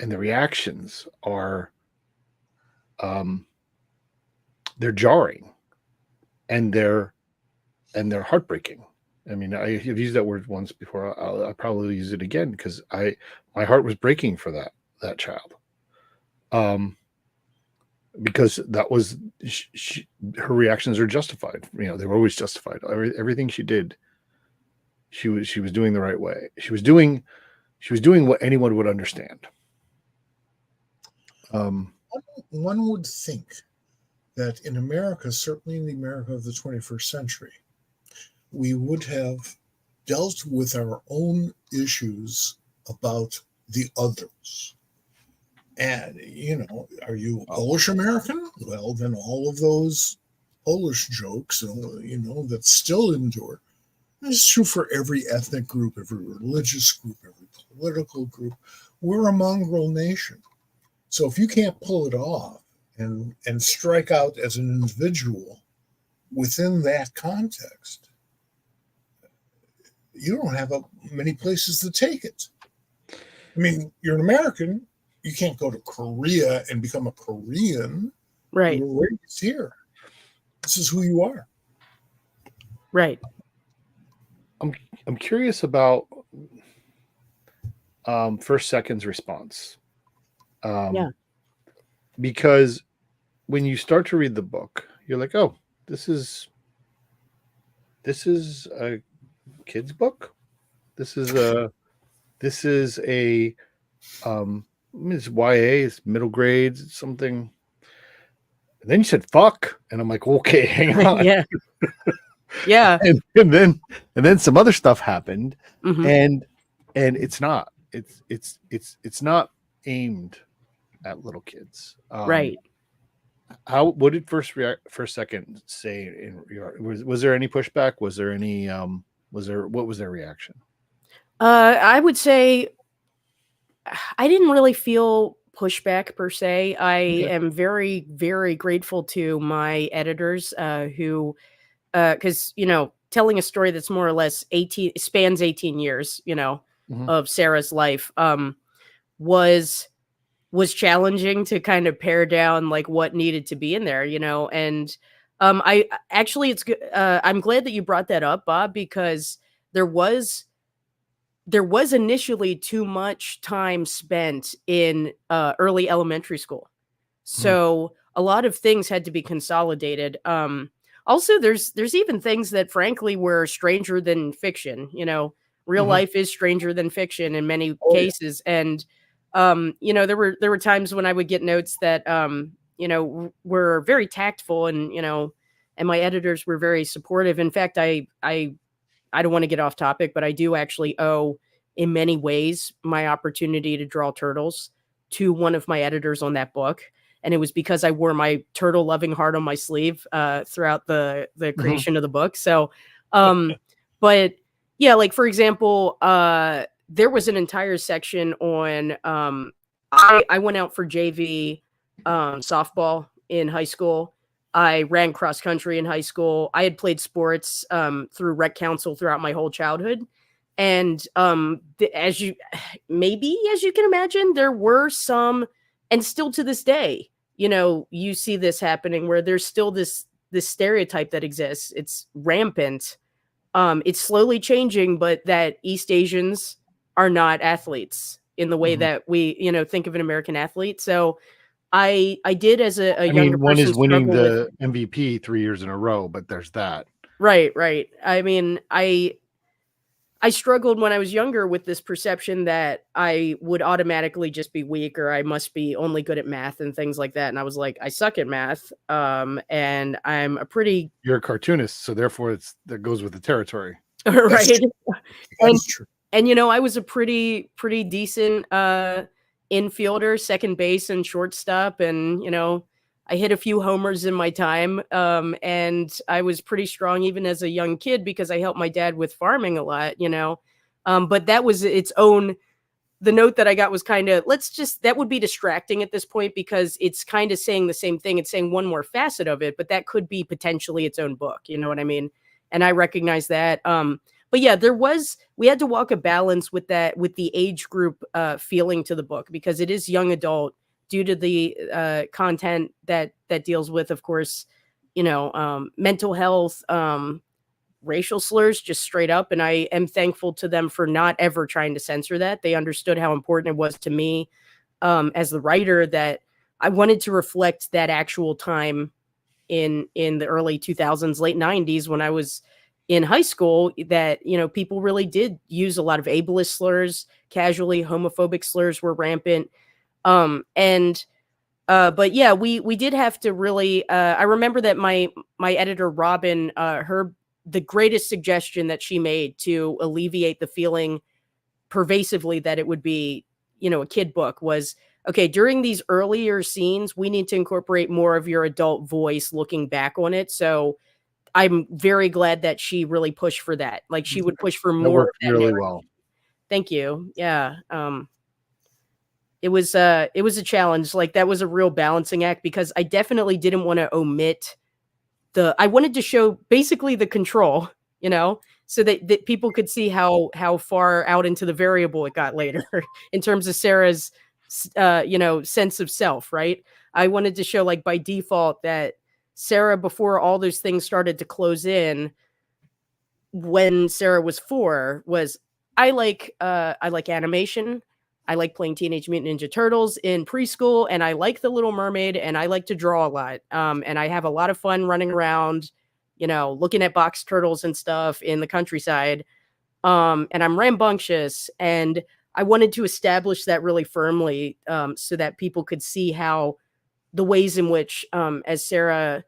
and the reactions are they're jarring, and they're heartbreaking. I mean, I've used that word once before. I'll probably use it again because my heart was breaking for that child. Because that was her reactions are justified. You know, they were always justified. Everything she did, she was doing the right way. She was doing what anyone would understand. One would think that in America, certainly in the America of the 21st century, we would have dealt with our own issues about the others. And, are you Polish American? Well, then all of those Polish jokes, that still endure. It's true for every ethnic group, every religious group, every political group. We're a mongrel nation. So if you can't pull it off and strike out as an individual within that context, you don't have many places to take it. I mean, you're an American. You can't go to Korea and become a Korean. Right. You were raised here. This is who you are. Right. I'm curious about First Second's response. Yeah. Because when you start to read the book, you're like, oh, this is a kid's book. This is a it's YA, it's middle grades, it's something. And then you said fuck, and I'm like, okay, hang on. Yeah. Yeah. and then some other stuff happened, Mhm. and it's not. It's not aimed at little kids. Right. What did First Second say in was there any pushback? Was there any what was their reaction? I would say I didn't really feel pushback per se. I Okay. am very, very grateful to my editors who, because, telling a story that's more or less spans 18 years, Mhm. of Sarah's life, was challenging to kind of pare down like what needed to be in there, and I actually it's good. I'm glad that you brought that up, Bob, because there was initially too much time spent in early elementary school. Mhm. So a lot of things had to be consolidated. Also, there's even things that frankly were stranger than fiction. Real Mhm. life is stranger than fiction in many Oh yeah. cases. And there were times when I would get notes that were very tactful, and and my editors were very supportive. In fact, I don't want to get off topic, but I do actually owe, in many ways, my opportunity to draw turtles to one of my editors on that book. And it was because I wore my turtle loving heart on my sleeve throughout the Mhm. creation of the book. So, but yeah, like for example, there was an entire section on. I went out for JV softball in high school. I ran cross country in high school. I had played sports through rec council throughout my whole childhood. And as you can imagine, there were some, and still to this day, you see this happening where there's still this stereotype that exists. It's rampant. It's slowly changing, but that East Asians are not athletes in the way Mhm. that we, think of an American athlete. So I did as a I younger mean, one person is winning struggle with. the MVP 3 years in a row, but there's that. Right. I mean, I struggled when I was younger with this perception that I would automatically just be weak, or I must be only good at math and things like that. And I was like, I suck at math. And I'm a pretty You're a cartoonist, so therefore that goes with the territory. That's right. true. That And is true. and I was a pretty decent infielder, second base and shortstop, and I hit a few homers in my time. And I was pretty strong even as a young kid because I helped my dad with farming a lot. But that was its own. The note that I got was kind of, that would be distracting at this point because it's kind of saying the same thing. It's saying one more facet of it, but that could be potentially its own book. You know what I mean? And I recognize that. But yeah, we had to walk a balance with that, with the age group feeling to the book, because it is young adult due to the content that deals with, of course, mental health, racial slurs, just straight up. And I am thankful to them for not ever trying to censor that. They understood how important it was to me as the writer, that I wanted to reflect that actual time in the early 2000s, late 90s, when I was in high school, that people really did use a lot of ableist slurs, casually homophobic slurs were rampant. And but yeah, we did have to really I remember that my editor Robin, the greatest suggestion that she made to alleviate the feeling pervasively that it would be a kid book was, okay, during these earlier scenes we need to incorporate more of your adult voice looking back on it. So I'm very glad that she really pushed for that. Like, she would push for That more of worked that really narrative. well. Thank you. Yeah. It was a challenge. Like, that was a real balancing act, because I definitely didn't want to omit I wanted to show basically the control, so that people could see how far out into the variable it got later in terms of Sarah's sense of self, right? I wanted to show, like, by default, that Sarah, before all those things started to close in, when Sarah was 4, was, I like animation. I like playing Teenage Mutant Ninja Turtles in preschool, and I like The Little Mermaid, and I like to draw a lot. And I have a lot of fun running around, looking at box turtles and stuff in the countryside. And I'm rambunctious, and I wanted to establish that really firmly, so that people could see how the ways in which, as Sarah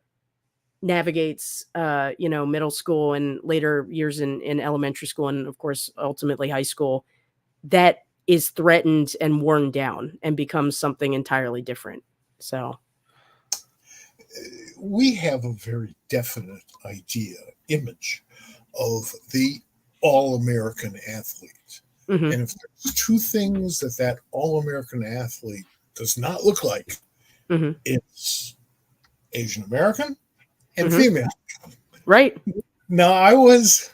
navigates middle school and later years in elementary school, and of course ultimately high school, that is threatened and worn down and becomes something entirely different. So We have a very definite image of the all-American athlete. mhm. And if there's two things that all-American athlete does not look like, Mhm. it's Asian American and Mhm. female. Right. Now, I was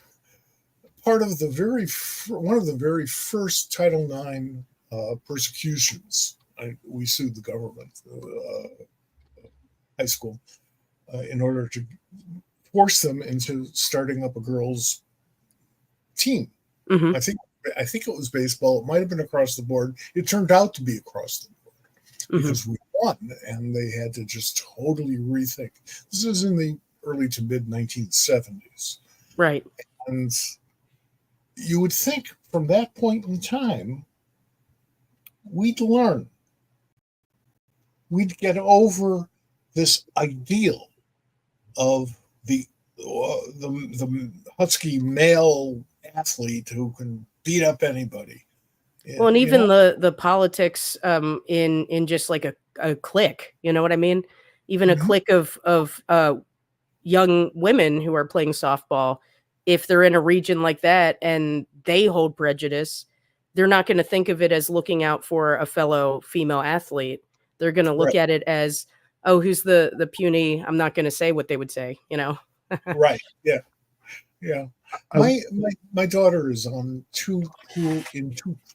part of one of the very first Title IX persecutions. We sued the government, high school, in order to force them into starting up a girls' team. Mhm. I think it was baseball. It might have been across the board. It turned out to be across the board Mhm. because we won, and they had to just totally rethink. This is in the early to mid 1970s. Right. And you would think from that point in time, we'd learn. We'd get over this ideal of the husky male athlete who can beat up anybody. Well, and You even know? the politics in just like a clique, you know what I mean? Even a Mhm. clique of young women who are playing softball, if they're in a region like that and they hold prejudice, they're not going to think of it as looking out for a fellow female athlete. They're going to look Right, at it as, oh, who's the puny? I'm not going to say what they would say. right, yeah, yeah. I, My daughter is on two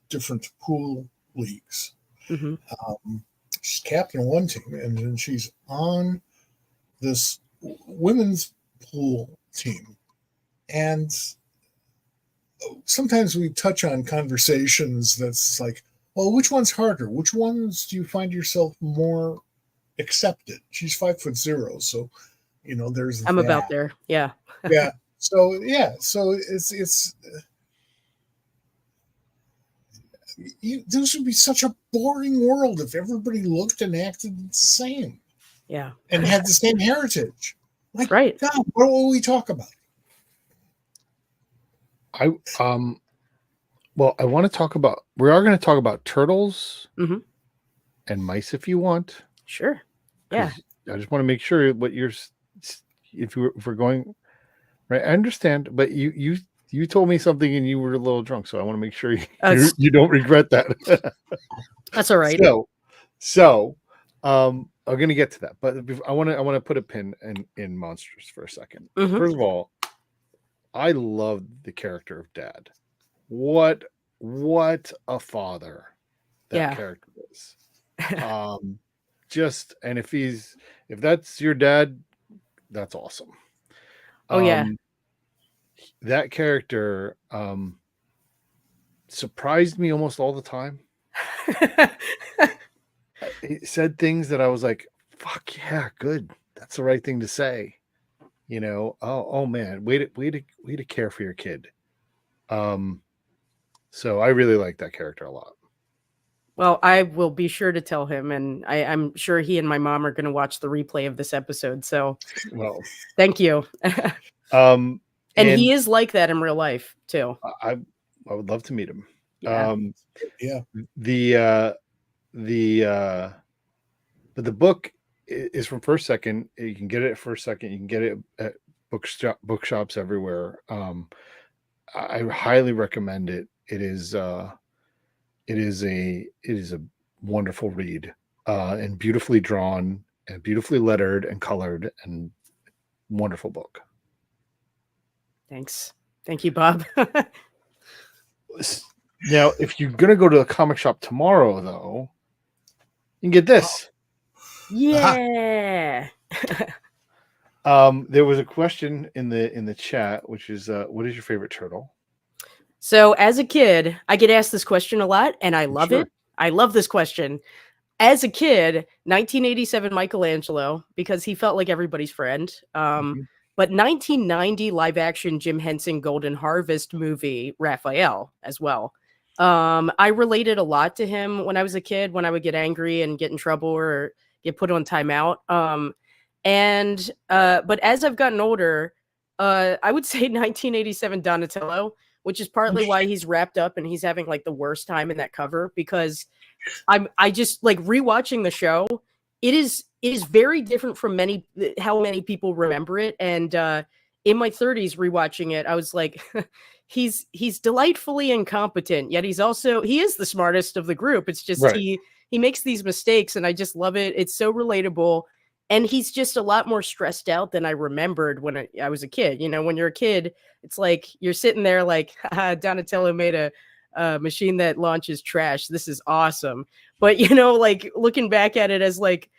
different pool leagues. Hmm. She's captain of one team, and then she's on this women's pool team. And sometimes we touch on conversations that's like, well, which one's harder? Which ones do you find yourself more accepted. She's 5'0", so there's I'm that. about there. Yeah. Yeah. So it's this would be such a boring world if everybody looked and acted the same. Yeah. And had the same heritage. Like, right. God, what will we talk about? Well, I want to talk about. We are going to talk about turtles and mice if you want. Sure. Yeah. I just want to make sure what you're. If we're going, right? I understand, but you told me something and you were a little drunk, so I want to make sure you don't regret that. That's all right. So, I'm going to get to that, but I want to put a pin in Monstrous for a second. First of all, I love the character of Dad. What a father that character is. And if that's your dad, that's awesome. Oh yeah. That character surprised me almost all the time. He said things that I was like, fuck yeah, good. That's the right thing to say. Oh man, way to care for your kid. So I really like that character a lot. Well, I will be sure to tell him, and I'm sure he and my mom are going to watch the replay of this episode. So, well, thank you. And he is like that in real life too. I would love to meet him. Yeah. But the book is from First Second. You can get it at First Second. You can get it at bookshops everywhere. I highly recommend it. It is a wonderful read, and beautifully drawn and beautifully lettered and colored, and wonderful book. Thanks. Thank you, Bob. Now, if you're going to go to the comic shop tomorrow, though, you can get this. Yeah. There was a question in the chat, which is, what is your favorite turtle? So as a kid, I get asked this question a lot, and I love it. I love this question. As a kid, 1987 Michelangelo, because he felt like everybody's friend. But 1990 live action Jim Henson Golden Harvest movie, Raphael, as well. I related a lot to him when I was a kid, when I would get angry and get in trouble or get put on timeout. But as I've gotten older, I would say 1987 Donatello, which is partly why he's wrapped up and he's having like the worst time in that cover, because I just like rewatching the show. It is very different from how many people remember it. And in my 30s rewatching it, I was like, he's delightfully incompetent, yet he is the smartest of the group. It's just he makes these mistakes, and I just love it. It's so relatable. And he's just a lot more stressed out than I remembered when I was a kid. When you're a kid, it's like you're sitting there like, Donatello made a machine that launches trash. This is awesome. But, like looking back at it as like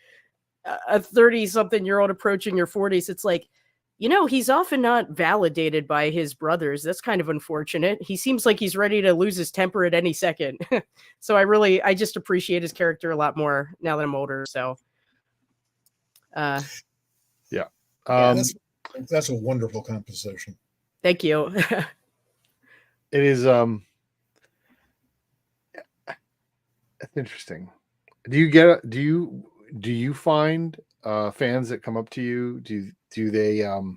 a 30-something-year-old approaching your 40s, it's like, he's often not validated by his brothers. That's kind of unfortunate. He seems like he's ready to lose his temper at any second. So I just appreciate his character a lot more now that I'm older. So. That's a wonderful composition. Thank you. It is it's interesting. Do you find fans that come up to you, do they how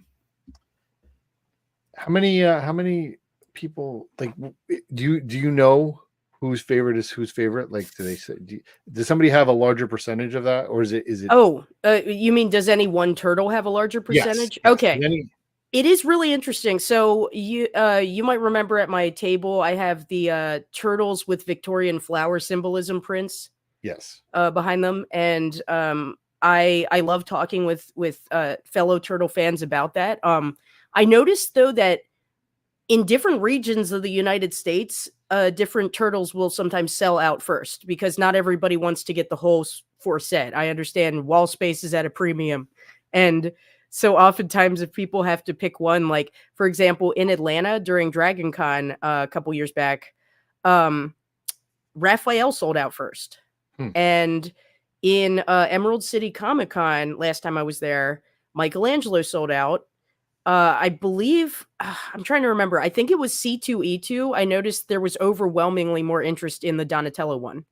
many people, like, do you know whose favorite is whose favorite? Like, do they say, does somebody have a larger percentage of that, or is it? Oh, you mean, does any one turtle have a larger percentage? Yes. Okay. It is really interesting. So you might remember at my table, I have the turtles with Victorian flower symbolism prints. Yes. Behind them. And I love talking with fellow turtle fans about that. I noticed though that in different regions of the United States, different turtles will sometimes sell out first, because not everybody wants to get the whole 4 set. I understand wall space is at a premium. And so oftentimes if people have to pick one, like for example, in Atlanta during Dragon Con a couple years back, Raphael sold out first. And in Emerald City Comic Con last time I was there, Michelangelo sold out. I believe I'm trying to remember. I think it was C2E2. I noticed there was overwhelmingly more interest in the Donatello one.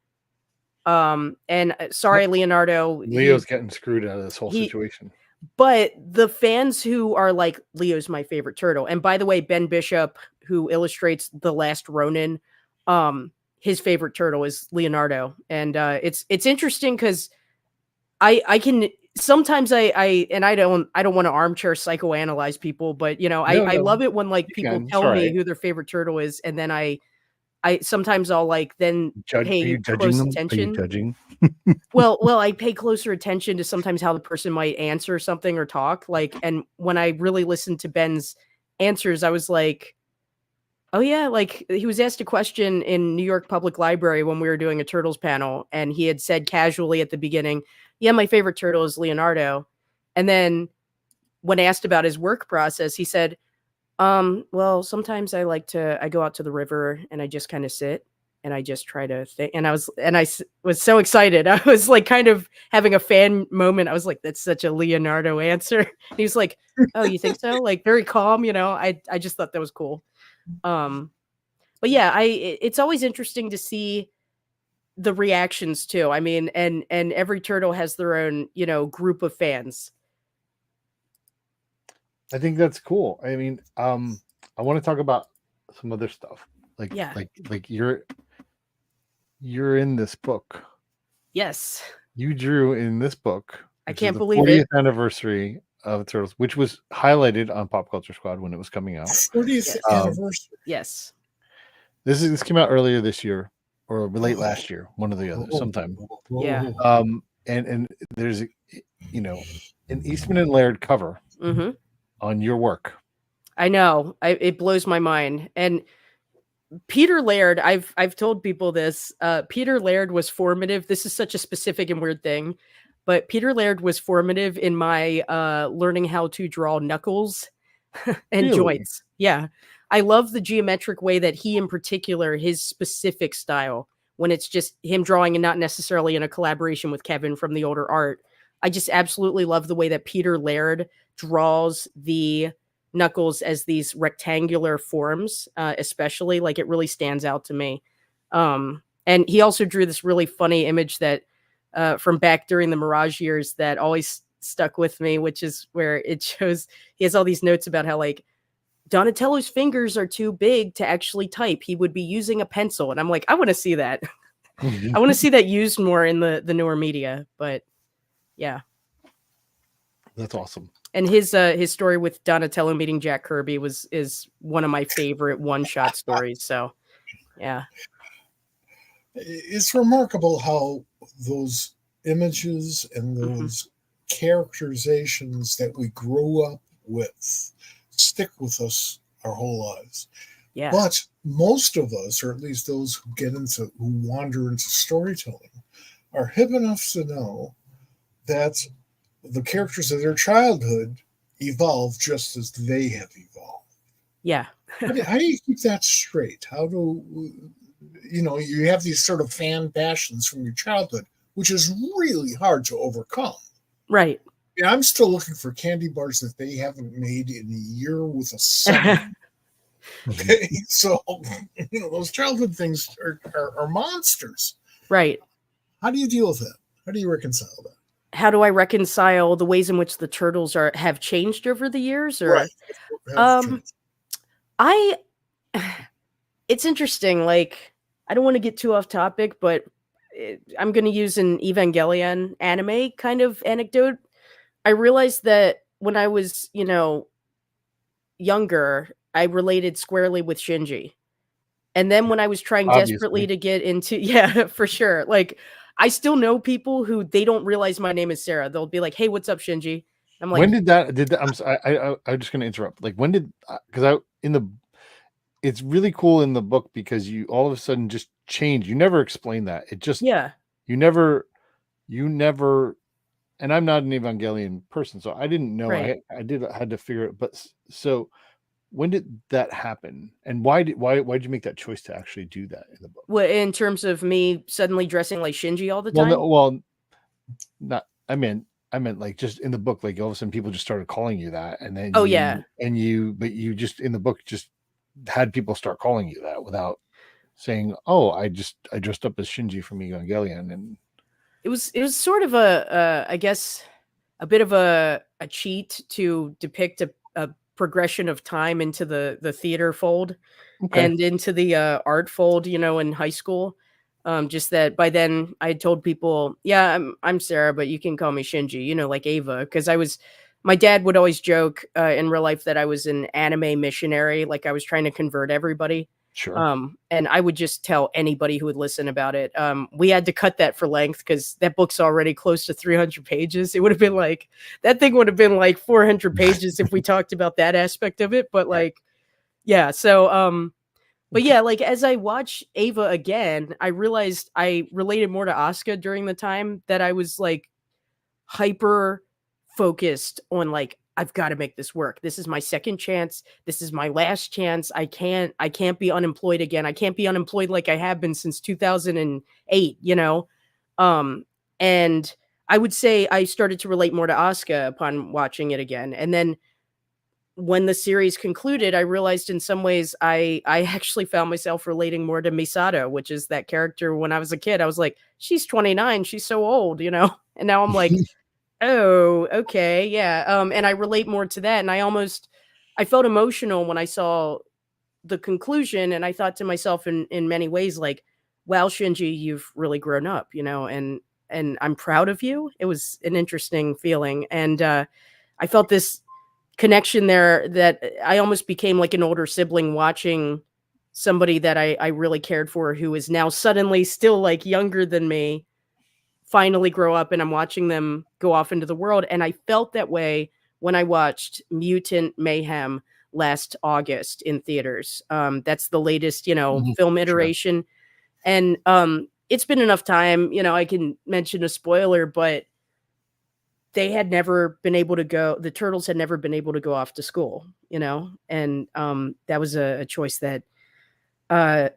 And sorry, Leonardo. Leo's getting screwed out of this whole situation. But the fans who are like, Leo's my favorite turtle. And by the way, Ben Bishop, who illustrates The Last Ronin, his favorite turtle is Leonardo. And it's interesting because I can sometimes I don't want to armchair psychoanalyze people, but I love it when like people tell me who their favorite turtle is, and then I sometimes I'll like then pay close attention. Are you judging? well, I pay closer attention to sometimes how the person might answer something or talk. Like, and when I really listened to Ben's answers, I was like, oh yeah, like he was asked a question in New York Public Library when we were doing a Turtles panel, and he had said casually at the beginning, yeah, my favorite turtle is Leonardo. And then when asked about his work process, he said, well, sometimes I go out to the river and I just kind of sit and I just try to think. And I was so excited. I was like kind of having a fan moment. I was like, that's such a Leonardo answer. And he was like, oh, you think so? Like very calm, I just thought that was cool. But yeah, it's always interesting to see the reactions too. I mean, and every turtle has their own, group of fans. I think that's cool. I mean, I want to talk about some other stuff. Like you're in this book. Yes. You drew in this book. I can't believe 40th it. Anniversary of Turtles, which was highlighted on Pop Culture Squad when it was coming out. 40th anniversary. Yes. This came out earlier this year or late last year, one of the others, sometime. Yeah. And there's an Eastman and Laird cover on your work. I know. It blows my mind. And Peter Laird, I've told people this. Peter Laird was formative. This is such a specific and weird thing, but Peter Laird was formative in my learning how to draw knuckles and joints. Yeah. I love the geometric way that he, in particular, his specific style, when it's just him drawing and not necessarily in a collaboration with Kevin from the older art. I just absolutely love the way that Peter Laird draws the knuckles as these rectangular forms, especially. Like, it really stands out to me. And he also drew this really funny image that from back during the Mirage years that always stuck with me, which is where it shows he has all these notes about how like Donatello's fingers are too big to actually type. He would be using a pencil. And I'm like, I want to see that. I want to see that used more in the newer media. But yeah. That's awesome. And his story with Donatello meeting Jack Kirby is one of my favorite one-shot stories. So yeah. It's remarkable how those images and those characterizations that we grew up with stick with us our whole lives. Yeah. But most of us, or at least those who wander into storytelling, are hip enough to know that the characters of their childhood evolve just as they have evolved. Yeah. How do you keep that straight? How do you have these sort of fan passions from your childhood, which is really hard to overcome. Right. Yeah, I'm still looking for candy bars that they haven't made in a year with a 7. Okay, so those childhood things are monsters. Right. How do you deal with that? How do you reconcile that? How do I reconcile the ways in which the turtles have changed over the years? Or Right. It's interesting. Like, I don't want to get too off topic, but I'm going to use an Evangelion anime kind of anecdote. I realized that when I was, younger, I related squarely with Shinji. And then when I was trying desperately to get into, yeah, for sure. Like, I still know people who they don't realize my name is Sarah. They'll be like, "Hey, what's up, Shinji?" I'm like, when did that? I'm sorry, I'm just going to interrupt. Like, when did? Because it's really cool in the book because you all of a sudden just change. You never explain that. It just You never. And I'm not an Evangelion person, so I didn't know. Right. I had to figure it. But so, when did that happen? And why did you make that choice to actually do that in the book? Well, in terms of me suddenly dressing like Shinji all the time? Well, Not, I meant like just in the book, like all of a sudden people just started calling you that, and then Oh yeah. but you just in the book just had people start calling you that without saying, "Oh, I dressed up as Shinji from Evangelion," and It was sort of I guess a bit of a cheat to depict a progression of time into the theater fold okay, and into the art fold, in high school. Just that by then I had told people, yeah, I'm Sarah, but you can call me Shinji, like Ava, because my dad would always joke in real life that I was an anime missionary, like I was trying to convert everybody. sure, And I would just tell anybody who would listen about it. We had to cut that for length because that book's already close to 300 pages. It would have been like that thing would have been like 400 pages if we talked about that aspect of it. But right. like, yeah. So, but yeah, like as I watch Ava again, I realized I related more to Asuka during the time that I was like hyper focused on like I've got to make this work. This is my second chance. This is my last chance. I can't be unemployed again. I can't be unemployed like I have been since 2008. Um and I would say I started to relate more to Asuka upon watching it again. And then when the series concluded, I realized in some ways I actually found myself relating more to Misato, which is that character when I was a kid. I was like, she's 29, she's so old. And now I'm like, oh, okay, yeah. And I relate more to that. And I felt emotional when I saw the conclusion, and I thought to myself in many ways, like, wow, Shinji, you've really grown up, and I'm proud of you. It was an interesting feeling. And I felt this connection there that I almost became like an older sibling watching somebody that I really cared for who is now suddenly still like younger than me finally grow up, and I'm watching them go off into the world. And I felt that way when I watched Mutant Mayhem last August in theaters. That's the latest, Mhm, film sure. iteration. And it's been enough time, I can mention a spoiler, but the turtles had never been able to go off to school. And that was a choice that uh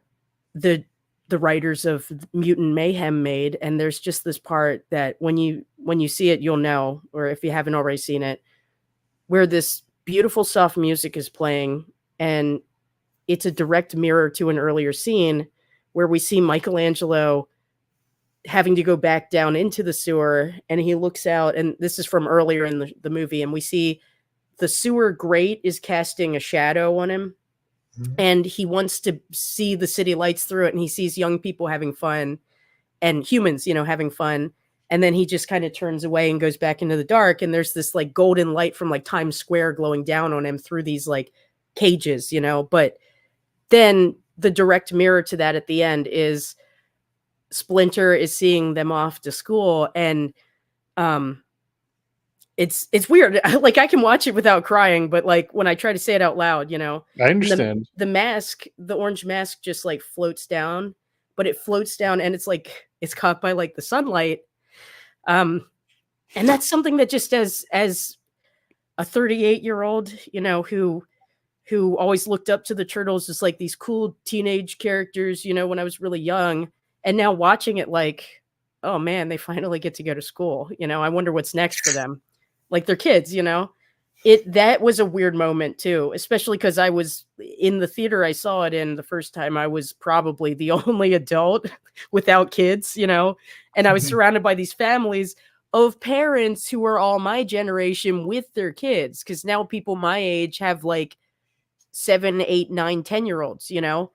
the the writers of Mutant Mayhem made. And there's just this part that when you see it, you'll know, or if you haven't already seen it, where this beautiful soft music is playing, and it's a direct mirror to an earlier scene where we see Michelangelo having to go back down into the sewer, and he looks out, and this is from earlier in the movie, and we see the sewer grate is casting a shadow on him, Mhm. and he wants to see the city lights through it, and he sees young people having fun and humans, having fun. And then he just kind of turns away and goes back into the dark. And there's this like golden light from like Times Square glowing down on him through these like cages. But then the direct mirror to that at the end is Splinter is seeing them off to school. And um it's weird. Like I can watch it without crying, but like when I try to say it out loud, I and understand. the mask, the orange mask just like floats down, but it floats down and it's like it's caught by like the sunlight. Um and that's something that just as a 38-year-old, who always looked up to the turtles as like these cool teenage characters, when I was really young, and now watching it like, oh man, they finally get to go to school. I wonder what's next for them. Like they're kids. That was a weird moment too, especially because I was in the theater I saw it in the first time. I was probably the only adult without kids, and I was surrounded by these families of parents who are all my generation with their kids. Cause now people my age have like 7, 8, 9, 10-year-olds. Yeah.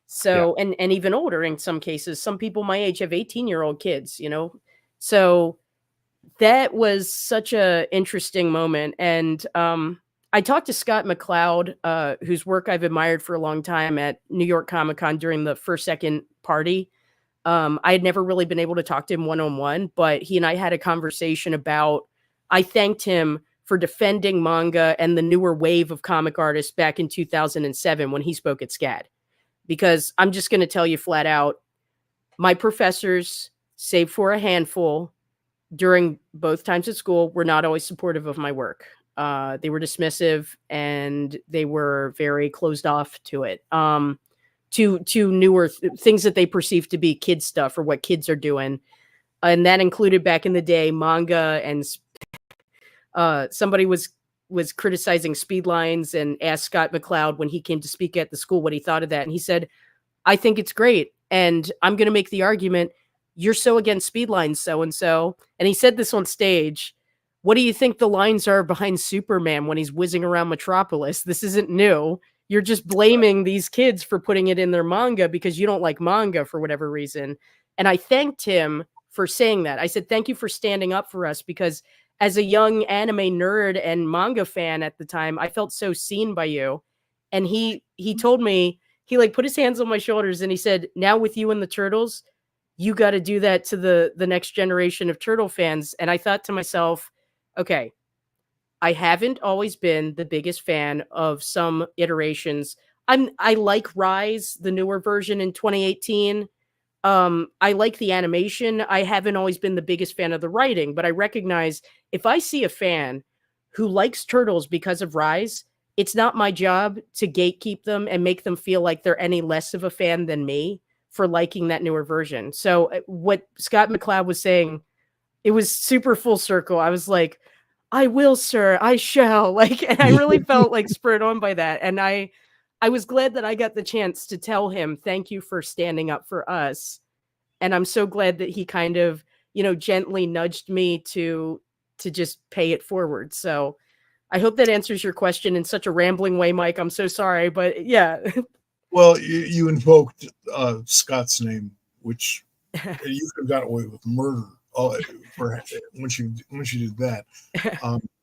So, and even older in some cases. Some people my age have 18-year-old kids. So that was such a interesting moment. And I talked to Scott McCloud, whose work I've admired for a long time at New York Comic Con during the first second party. I had never really been able to talk to him one on one, but he and I had a conversation about. I thanked him for defending manga and the newer wave of comic artists back in 2007 when he spoke at SCAD. Because I'm just going to tell you flat out, my professors, save for a handful, during both times at school, were not always supportive of my work. They were dismissive and they were very closed off to it. To newer things that they perceive to be kid stuff or what kids are doing. and that included back in the day manga, and somebody was criticizing speed lines and asked Scott McCloud when he came to speak at the school what he thought of that, and he said, I think it's great, and I'm going to make the argument, you're so against speed lines, so and so, and he said this on stage. What do you think the lines are behind Superman when he's whizzing around Metropolis? This isn't new. You're just blaming these kids for putting it in their manga because you don't like manga for whatever reason. And I thanked him for saying that. I said, thank you for standing up for us, because as a young anime nerd and manga fan at the time, I felt so seen by you. And he told me, he like put his hands on my shoulders and he said, now with you and the Turtles, you got to do that to the next generation of Turtle fans. And I thought to myself, okay, I haven't always been the biggest fan of some iterations. I like Rise, the newer version in 2018. I like the animation. I haven't always been the biggest fan of the writing, but I recognize if I see a fan who likes Turtles because of Rise, it's not my job to gatekeep them and make them feel like they're any less of a fan than me for liking that newer version. So what Scott McCloud was saying, it was super full circle. I was like, I will, sir, I shall. Like, and I really felt like spurred on by that. And I was glad that I got the chance to tell him, thank you for standing up for us. And I'm so glad that he kind of, gently nudged me to just pay it forward. So I hope that answers your question in such a rambling way, Mike. I'm so sorry, but yeah. Well, you invoked Scott's name, which you could have got away with murder for once you did that.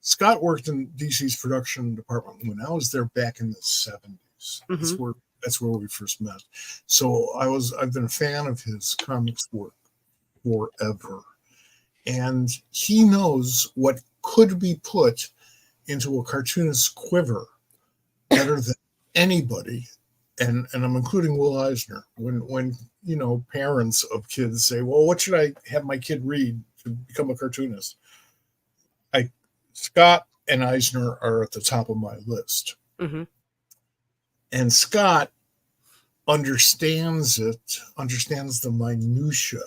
Scott worked in DC's production department when I was there back in the 70s. Mm-hmm. That's where we first met. So I've been a fan of his comics work forever, and he knows what could be put into a cartoonist's quiver better than anybody. And I'm including Will Eisner. When parents of kids say, well, what should I have my kid read to become a cartoonist? Scott and Eisner are at the top of my list. Mm-hmm. And Scott understands the minutia,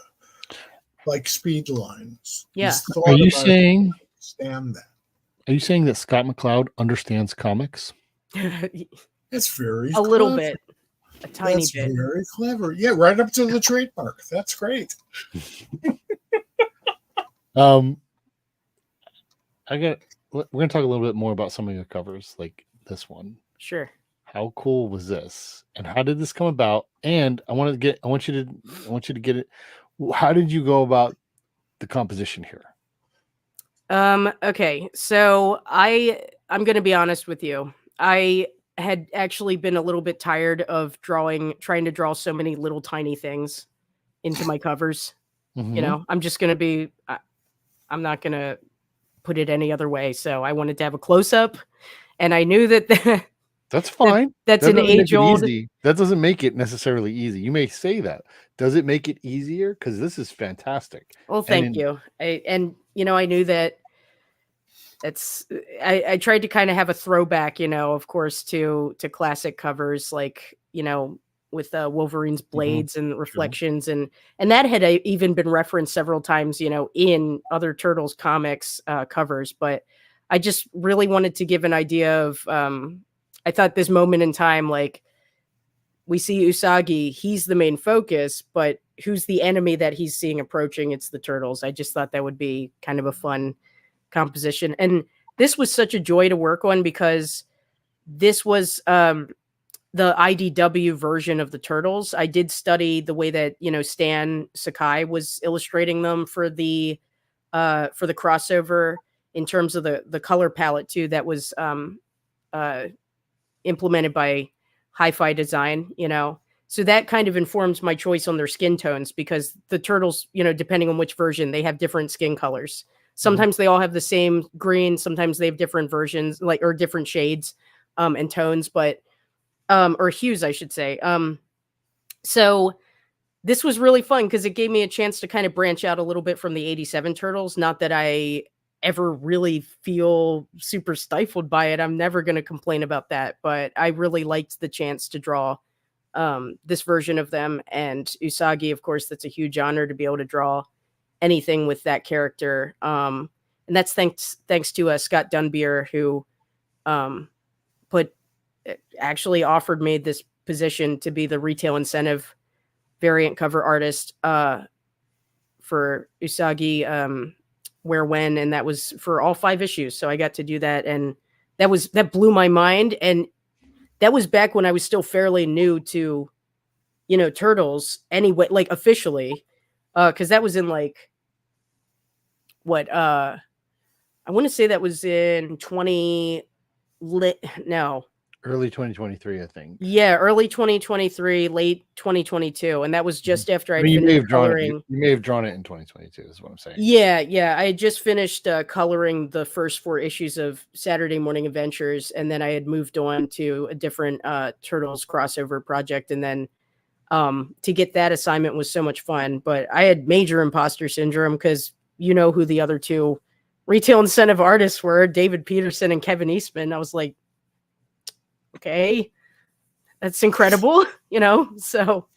like speed lines. Yeah. Are you saying understand that? Are you saying that Scott McCloud understands comics? It's very a little bit, a tiny bit. Very clever. Yeah, right up to the trademark. That's great. We're gonna talk a little bit more about some of your covers, like this one. Sure. How cool was this, and how did this come about? And I want you to get it. How did you go about the composition here? Okay, so I'm going to be honest with you. I had actually been a little bit tired of trying to draw so many little tiny things into my covers. Mm-hmm. I'm just going to be, I'm not going to put it any other way. So I wanted to have a close up, and I knew that that's fine. That's an age old. That doesn't make it necessarily easy. You may say that. Does it make it easier? Because this is fantastic. Well, thank you. I knew that. I tried to kind of have a throwback, of course, to classic covers, like, with Wolverine's blades and reflections. And that had even been referenced several times, in other Turtles comics covers. But I just really wanted to give an idea of, I thought this moment in time, like, we see Usagi, he's the main focus, but who's the enemy that he's seeing approaching? It's the Turtles. I just thought that would be kind of a fun composition. And this was such a joy to work on because this was the IDW version of the Turtles. I did study the way that, Stan Sakai was illustrating them for the crossover in terms of the color palette too, that was implemented by Hi-Fi Design, So that kind of informs my choice on their skin tones, because the Turtles, depending on which version, they have different skin colors. Sometimes they all have the same green. Sometimes they have different versions, or different shades and tones, or hues, I should say. So this was really fun because it gave me a chance to kind of branch out a little bit from the 87 Turtles. Not that I ever really feel super stifled by it. I'm never going to complain about that, but I really liked the chance to draw this version of them. And Usagi, of course, that's a huge honor to be able to draw. anything with that character. And that's thanks to Scott Dunbier, who actually offered me this position to be the retail incentive variant cover artist for Usagi Where When, and that was for all 5 issues. So I got to do that, and that blew my mind. And that was back when I was still fairly new to, Turtles anyway, like officially, because that was in like what I want to say that was in early 2023, I think. Yeah, early 2023, late 2022, and that was just after I'd you may finished have drawn coloring. it. You may have drawn it in 2022. Is what I'm saying. Yeah, I had just finished coloring the first 4 issues of Saturday Morning Adventures, and then I had moved on to a different Turtles crossover project, and then to get that assignment was so much fun. But I had major imposter syndrome because you know who the other 2 retail incentive artists were, David Peterson and Kevin Eastman. I was like, okay, that's incredible, so.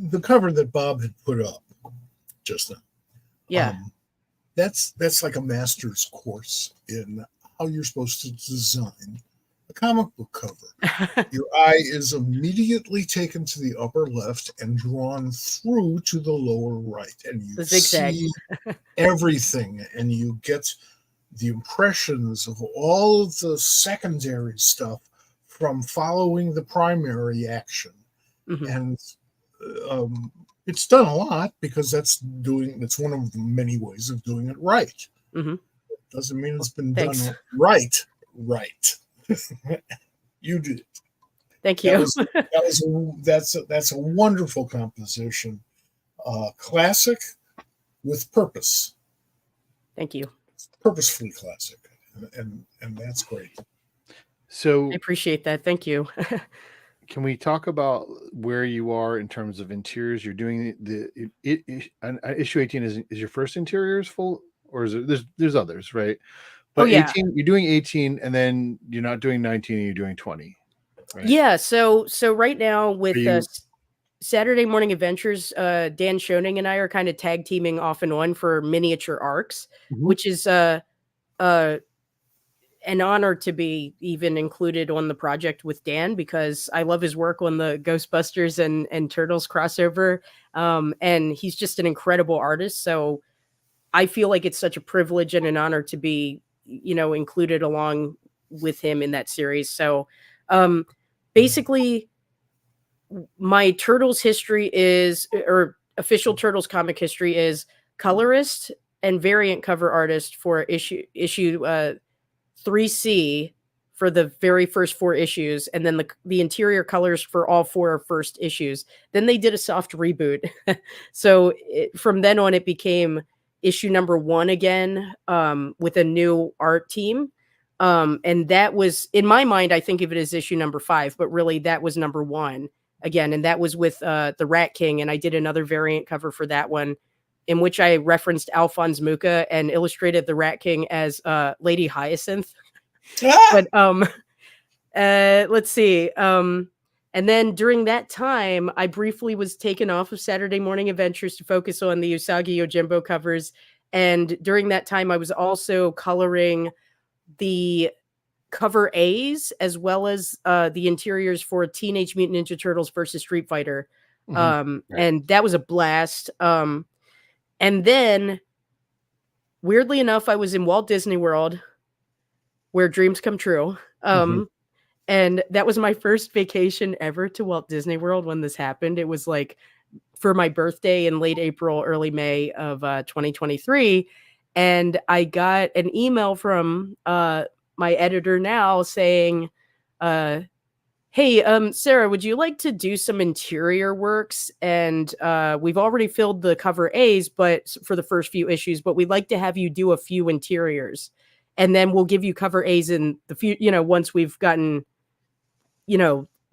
The cover that Bob had put up just now. Yeah. That's like a master's course in how you're supposed to design a comic book cover. Your eye is immediately taken to the upper left and drawn through to the lower right. And you see everything, and you get the impressions of all of the secondary stuff from following the primary action. Mm-hmm. And it's done a lot because that's one of the many ways of doing it right. Mm-hmm. Doesn't mean it's been done right. You did it. Thank you. That's a wonderful composition. Classic with purpose. Thank you. Purposefully classic, and that's great. So I appreciate that. Thank you. Can we talk about where you are in terms of interiors? You're doing issue 18 is your first interiors full, or is it there's others, right? But 18, you're doing 18, and then you're not doing 19, and you're doing 20. Right? Yeah. So right now with Saturday Morning Adventures, Dan Schoening and I are kind of tag teaming off and on for miniature arcs, which is an honor to be even included on the project with Dan, because I love his work on the Ghostbusters and Turtles crossover. And he's just an incredible artist. So I feel like it's such a privilege and an honor to be, included along with him in that series. So basically my Turtles history or official Turtles comic history is colorist and variant cover artist for issue 3C for the very first 4 issues, and then the interior colors for all 4 first issues. Then they did a soft reboot. So from then on, it became issue number 1 again, with a new art team. And that was, in my mind, I think of it as issue number 5, but really that was number 1 again. And that was with the Rat King. And I did another variant cover for that one, in which I referenced Alphonse Mucha and illustrated the Rat King as Lady Hyacinth. But let's see. And then during that time, I briefly was taken off of Saturday Morning Adventures to focus on the Usagi Yojimbo covers. And during that time, I was also coloring the cover A's as well as the interiors for Teenage Mutant Ninja Turtles versus Street Fighter. And that was a blast. And then, weirdly enough, I was in Walt Disney World, where dreams come true. And that was my first vacation ever to Walt Disney World when this happened. It was like for my birthday in late April, early May of 2023. And I got an email from my editor now saying, hey, Sarah, would you like to do some interior works? And we've already filled the cover A's, but for the first few issues, but we'd like to have you do a few interiors. And then we'll give you cover A's in the future, once we've gotten,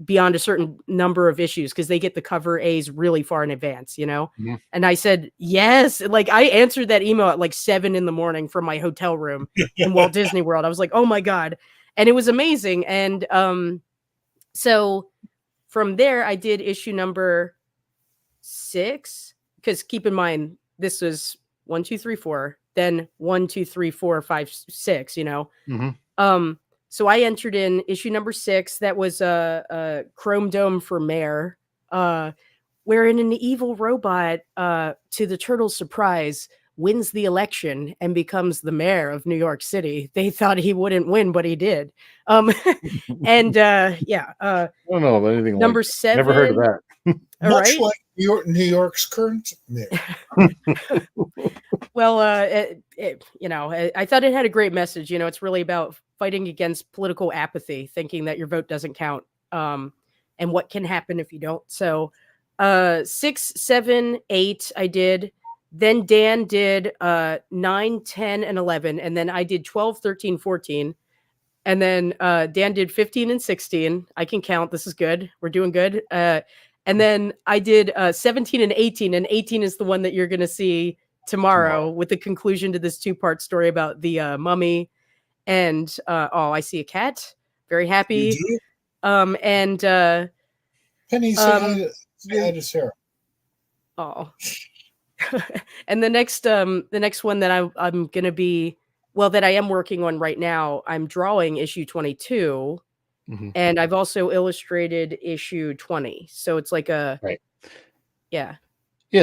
beyond a certain number of issues, because they get the cover A's really far in advance, And I said, yes. Like, I answered that email at like 7 a.m. from my hotel room in Walt Disney World. I was like, oh my God. And it was amazing. And, so from there, I did issue number 6, because keep in mind, this was 1, 2, 3, 4, then 1, 2, 3, 4, 5, 6, you know? So I entered in issue number 6. That was a Chrome Dome for Mayor, wherein an evil robot, to the Turtles' surprise, wins the election and becomes the mayor of New York City. They thought he wouldn't win, but he did. And yeah, I don't know of anything number like 7. Never heard of that. All Much right. like New York's current mayor. Well, you know, I thought it had a great message. You know, it's really about fighting against political apathy, thinking that your vote doesn't count, and what can happen if you don't. So, 6, 7, 8, I did. Then Dan did 9, 10, and 11, and then I did 12, 13, 14. And then Dan did 15 and 16. I can count. This is good. We're doing good. And then I did 17 and 18. And 18 is the one that you're going to see tomorrow with the conclusion to this 2-part story about the mummy. And oh, I see a cat. Very happy. You do? And Penny, say hi to Sarah. Oh. And the next one that I'm going to be, well, that I am working on right now, I'm drawing issue 22, and I've also illustrated issue 20. So it's like a yeah.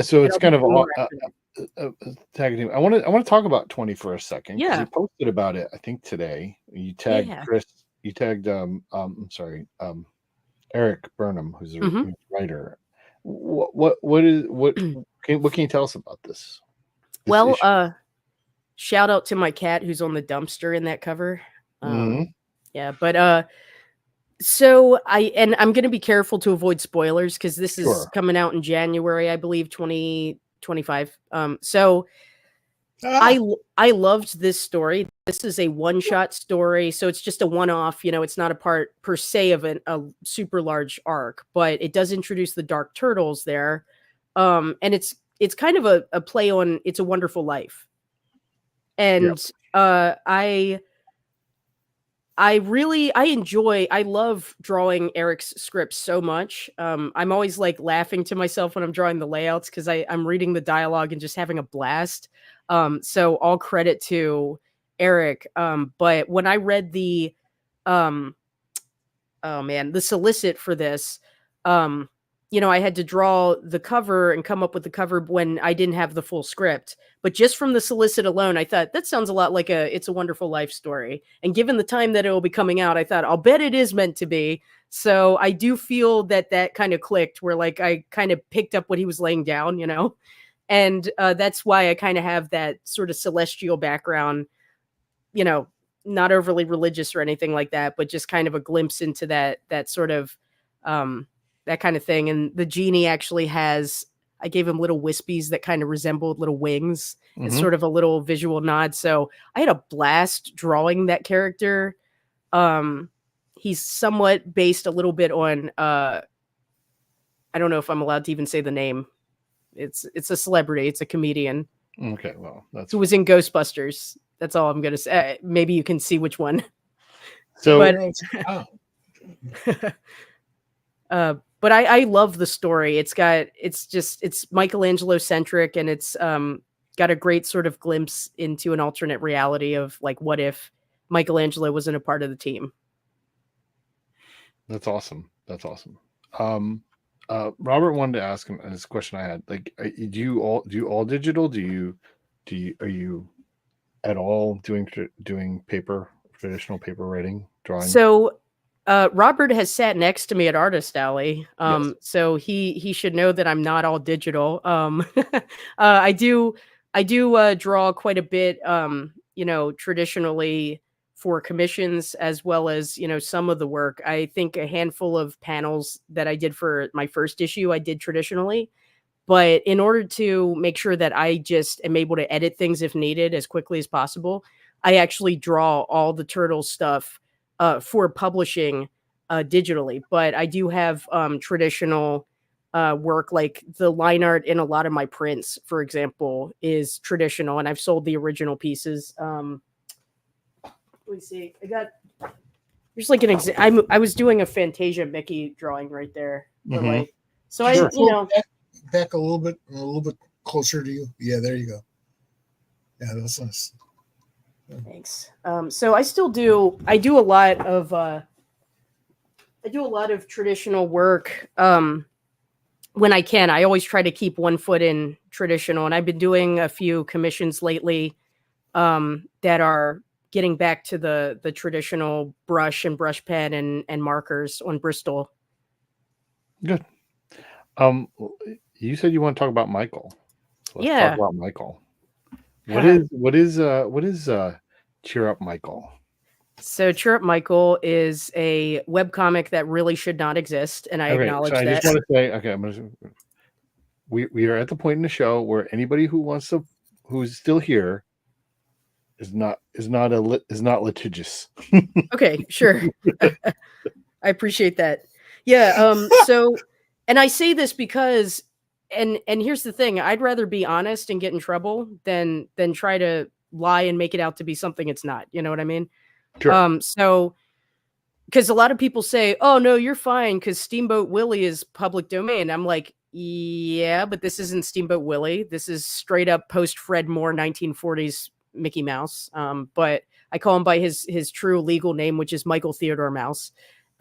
So it's kind of a tag team. I want to talk about 20 for a second. Yeah, you posted about it. I think today you tagged Chris. You tagged Eric Burnham, who's a writer. What can you tell us about this? Well, issue? Shout out to my cat who's on the dumpster in that cover. Yeah, but so I'm going to be careful to avoid spoilers because this is coming out in January, I believe, 2025. So I loved this story. This is a one-shot story, so it's just a one-off. You know, it's not a part per se of a super large arc, but it does introduce the Dark Turtles there, and it's kind of a play on It's a Wonderful Life. And I love drawing Eric's scripts so much. I'm always like laughing to myself when I'm drawing the layouts because I'm reading the dialogue and just having a blast. So all credit to Eric. But when I read the solicit for this, you know, I had to draw the cover and come up with the cover when I didn't have the full script. But just from the solicit alone, I thought that sounds a lot like It's a Wonderful Life story. And given the time that it will be coming out, I thought, I'll bet it is meant to be. So I do feel that kind of clicked where like I kind of picked up what he was laying down, you know, and that's why I kind of have that sort of celestial background, you know, not overly religious or anything like that, but just kind of a glimpse into that sort of that kind of thing. And the genie actually I gave him little wispies that kind of resembled little wings. It's sort of a little visual nod. So I had a blast drawing that character. He's somewhat based a little bit on, I don't know if I'm allowed to even say the name. It's a celebrity. It's a comedian. Okay. Well, who was in Ghostbusters. That's all I'm going to say. Maybe you can see which one. So, but I love the story. It's Michelangelo centric, and it's got a great sort of glimpse into an alternate reality of like, what if Michelangelo wasn't a part of the team? That's awesome. Robert wanted to ask him this question I had. Like, do you all digital? Are you at all doing traditional paper writing, drawing? So Robert has sat next to me at Artist Alley. So he should know that I'm not all digital. I do draw quite a bit, you know, traditionally for commissions, as well as, you know, some of the work. I think a handful of panels that I did for my first issue, I did traditionally. But in order to make sure that I just am able to edit things if needed as quickly as possible, I actually draw all the turtle stuff for publishing digitally. But I do have traditional work, like the line art in a lot of my prints, for example, is traditional, and I've sold the original pieces. Let me see. There's like I was doing a Fantasia Mickey drawing right there. Like, so sure. You know, back a little bit closer to you. Yeah, there you go. Yeah, that's nice. Thanks. So I do a lot of traditional work when I can. I always try to keep one foot in traditional, and I've been doing a few commissions lately that are getting back to the traditional brush and brush pen and markers on Bristol. Good. You said you want to talk about Michael. So let's talk about Michael. What is Cheer Up Michael? So Cheer Up Michael is a webcomic that really should not exist, and I acknowledge that. I just want to say, we are at the point in the show where anybody who's still here is not litigious. Okay, sure. I appreciate that. Yeah. So, and I say this because, and here's the thing: I'd rather be honest and get in trouble than try to lie and make it out to be something it's not. You know what I mean? Sure. So, because a lot of people say, "Oh no, you're fine," because Steamboat Willie is public domain. I'm like, yeah, but this isn't Steamboat Willie. This is straight up post Fred Moore 1940s Mickey Mouse. But I call him by his true legal name, which is Michael Theodore Mouse.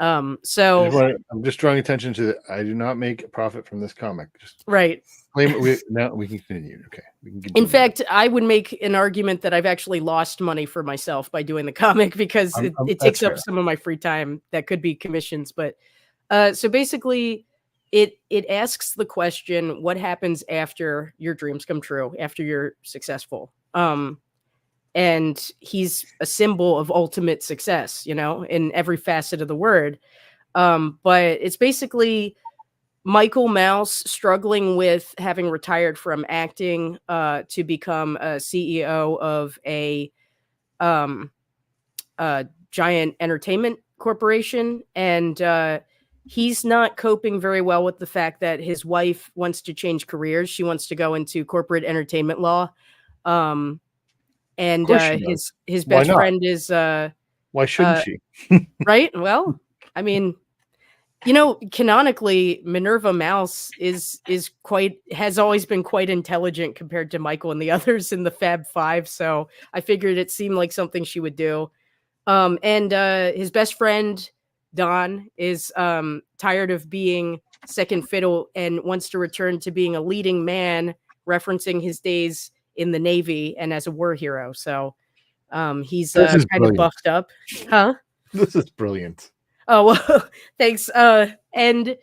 So I'm just drawing attention to I do not make a profit from this comic. Just right. Now we can continue. Okay. We can continue. In fact, I would make an argument that I've actually lost money for myself by doing the comic because it takes up some of my free time that could be commissions. But so basically it asks the question, what happens after your dreams come true, after you're successful? And he's a symbol of ultimate success, you know, in every facet of the word. But it's basically Michael Mouse struggling with having retired from acting to become a CEO of a giant entertainment corporation. And he's not coping very well with the fact that his wife wants to change careers. She wants to go into corporate entertainment law. And his best friend is why shouldn't she? Right? Well, I mean, you know, canonically, Minerva Mouse has always been quite intelligent compared to Michael and the others in the Fab Five. So I figured it seemed like something she would do. And his best friend Don is tired of being second fiddle and wants to return to being a leading man, referencing his days in the Navy and as a war hero. So he's kind of buffed up. Huh? This is brilliant. Oh, well, thanks. And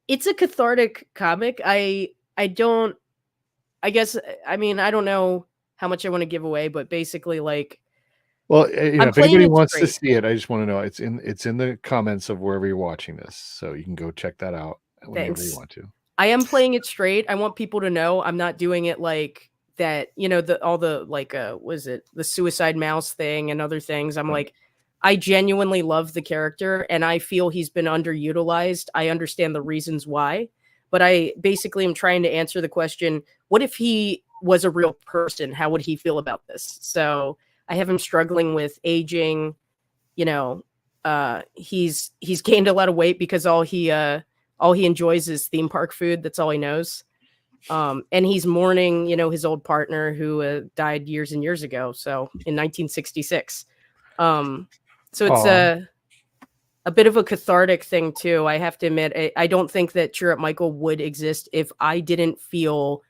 it's a cathartic comic. I don't know how much I want to give away, but basically like, well, if anybody wants to see it, I just want to know it's in the comments of wherever you're watching this. So you can go check that out whenever you want to. I am playing it straight. I want people to know I'm not doing it like that, you know, the Suicide Mouse thing and other things. I'm like, I genuinely love the character and I feel he's been underutilized. I understand the reasons why, but I basically am trying to answer the question, what if he was a real person? How would he feel about this? So I have him struggling with aging, you know, he's gained a lot of weight because all he enjoys is theme park food. That's all he knows. And he's mourning, you know, his old partner who died years and years ago. So in 1966. So it's a bit of a cathartic thing too. I have to admit, I don't think that Cheer Up Michael would exist if I didn't feel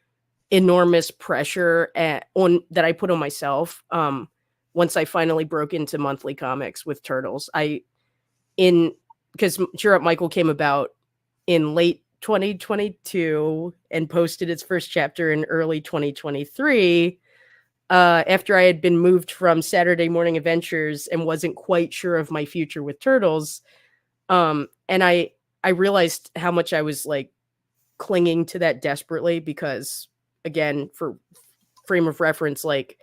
enormous pressure that I put on myself. Once I finally broke into monthly comics with Turtles, because Cheer Up Michael came about in late 2022 and posted its first chapter in early 2023. After I had been moved from Saturday Morning Adventures and wasn't quite sure of my future with Turtles. And I realized how much I was like clinging to that desperately because, again, for frame of reference, like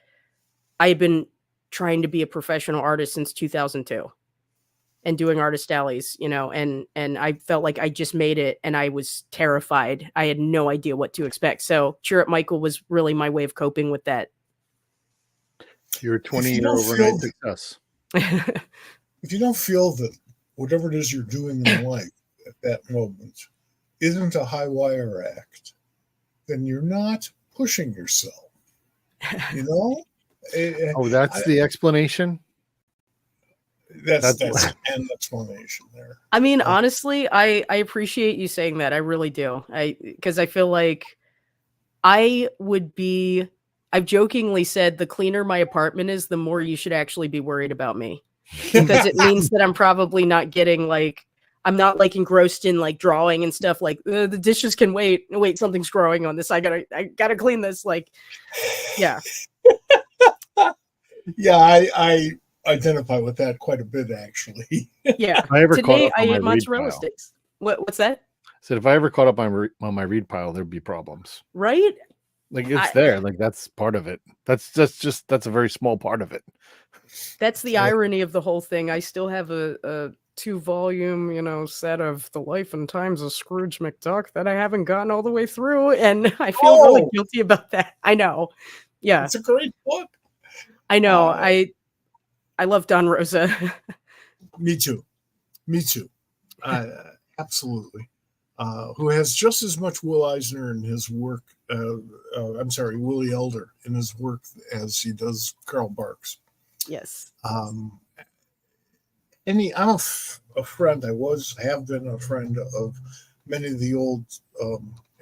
I had been trying to be a professional artist since 2002 and doing artist alleys, you know, and I felt like I just made it and I was terrified. I had no idea what to expect. So Cheer Up Michael was really my way of coping with that. Your 20-year overnight success. If you don't feel that whatever it is you're doing in life at that moment isn't a high wire act, then you're not pushing yourself. You know, Oh, that's the explanation. That's an explanation there. I mean, honestly, I appreciate you saying that. I really do. Because I feel like I've jokingly said the cleaner my apartment is, the more you should actually be worried about me. Because it means that I'm probably not getting I'm not engrossed in drawing and stuff the dishes can wait. Wait, something's growing on this. I gotta clean this. Yeah. Yeah, I identify with that quite a bit, actually. Yeah. If I ever Today caught up I on my ate read mozzarella pile, sticks. What's that? I said if I ever caught up on my read pile, there'd be problems. Right? It's there. That's part of it. That's a very small part of it. That's the irony of the whole thing. I still have a 2-volume, set of The Life and Times of Scrooge McDuck that I haven't gotten all the way through, and I feel really guilty about that. I know. Yeah. It's a great book. I know. I love Don Rosa. Me too. Absolutely. Who has just as much Will Eisner in his work, Willie Elder in his work as he does Karl Barks. Yes. I'm a friend. have been a friend of many of the old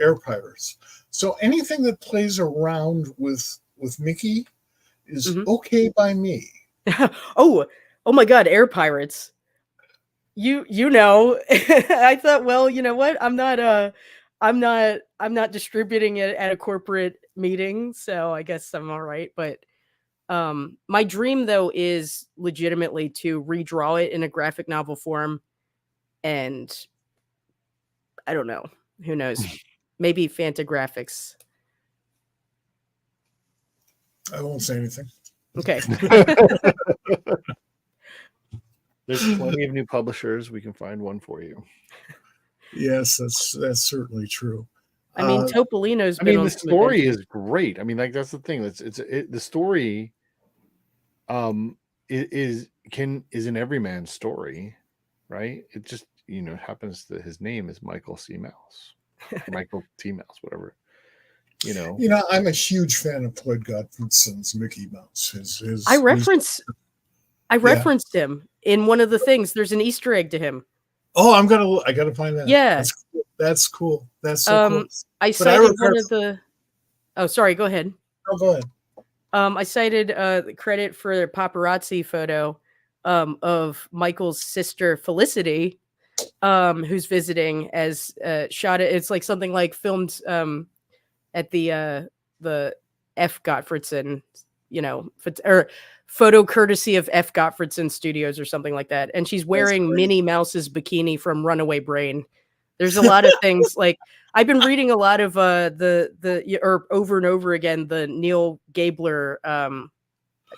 Air Pirates. So anything that plays around with Mickey is okay by me. Oh my God, Air Pirates. You know, I thought, well, you know what? I'm not distributing it at a corporate meeting, so I guess I'm all right. But my dream though is legitimately to redraw it in a graphic novel form, and I don't know, who knows, maybe Fantagraphics. I won't say anything. Okay. There's plenty of new publishers. We can find one for you. Yes, that's certainly true. I mean, Topolino's. The story is great. I mean, that's the thing. The story. Is an everyman's story, right? It just happens that his name is Michael C. Mouse, Michael T. Mouse, whatever. I'm a huge fan of Floyd Gottfredson's Mickey Mouse. I referenced him in one of the things. There's an Easter egg to him. Oh, I gotta find that. Yeah, that's cool. That's so cool. I cited one of the. Oh, sorry. Go ahead. Oh, go ahead. I cited the credit for the paparazzi photo of Michael's sister Felicity, who's visiting as shot. It's something filmed at the F. Gottfredson, or photo courtesy of F. Gottfredson Studios or something like that. And she's wearing Minnie Mouse's bikini from Runaway Brain. There's a lot of things I've been reading a lot of or over and over again, the Neil Gabler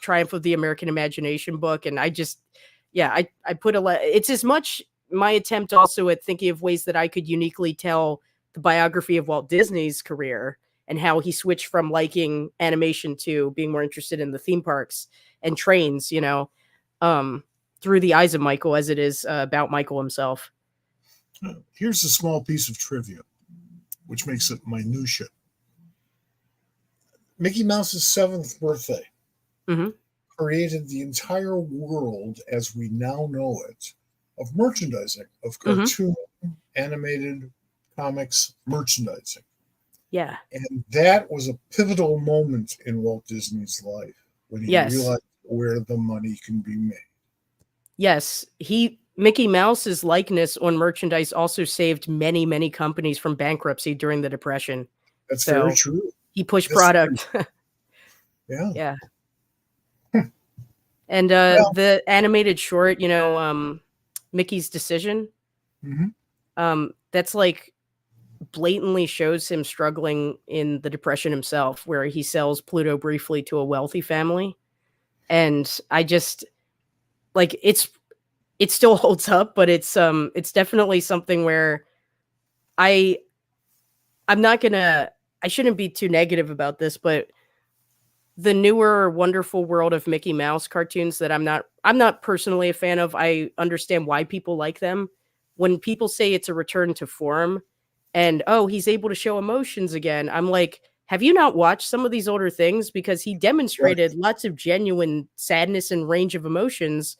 Triumph of the American Imagination book. And I just, I put a lot, it's as much my attempt also at thinking of ways that I could uniquely tell the biography of Walt Disney's career and how he switched from liking animation to being more interested in the theme parks and trains, through the eyes of Michael, as it is about Michael himself. Here's a small piece of trivia, which makes it minutia. Mickey Mouse's 7th birthday created the entire world as we now know it of merchandising, of cartoon, animated comics merchandising. Yeah. And that was a pivotal moment in Walt Disney's life when he realized where the money can be made. Yes. Mickey Mouse's likeness on merchandise also saved many, many companies from bankruptcy during the Depression. That's very true. He pushed product. Yeah. Yeah. And the animated short, Mickey's Decision, that's blatantly shows him struggling in the Depression himself, where he sells Pluto briefly to a wealthy family. And I just it still holds up, but it's definitely something where I shouldn't be too negative about this, but the newer Wonderful World of Mickey Mouse cartoons that I'm not personally a fan of. I understand why people like them. When people say it's a return to form and, oh, he's able to show emotions again, I'm like, have you not watched some of these older things? Because he demonstrated lots of genuine sadness and range of emotions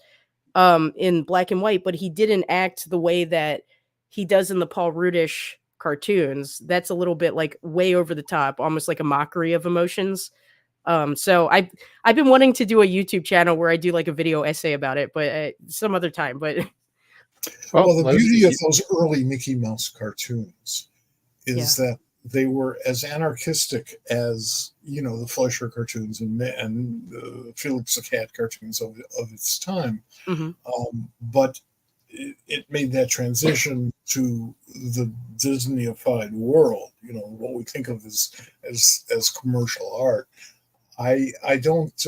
in black and white, but he didn't act the way that he does in the Paul Rudish cartoons. That's a little bit like way over the top, almost like a mockery of emotions. So I've been wanting to do a YouTube channel where I do like a video essay about it, but some other time. But well, the beauty of those early Mickey Mouse cartoons is that they were as anarchistic as, you know, the Fleischer cartoons and Felix the Cat cartoons of its time. But it made that transition to the Disneyified world, you know, what we think of as commercial art. I don't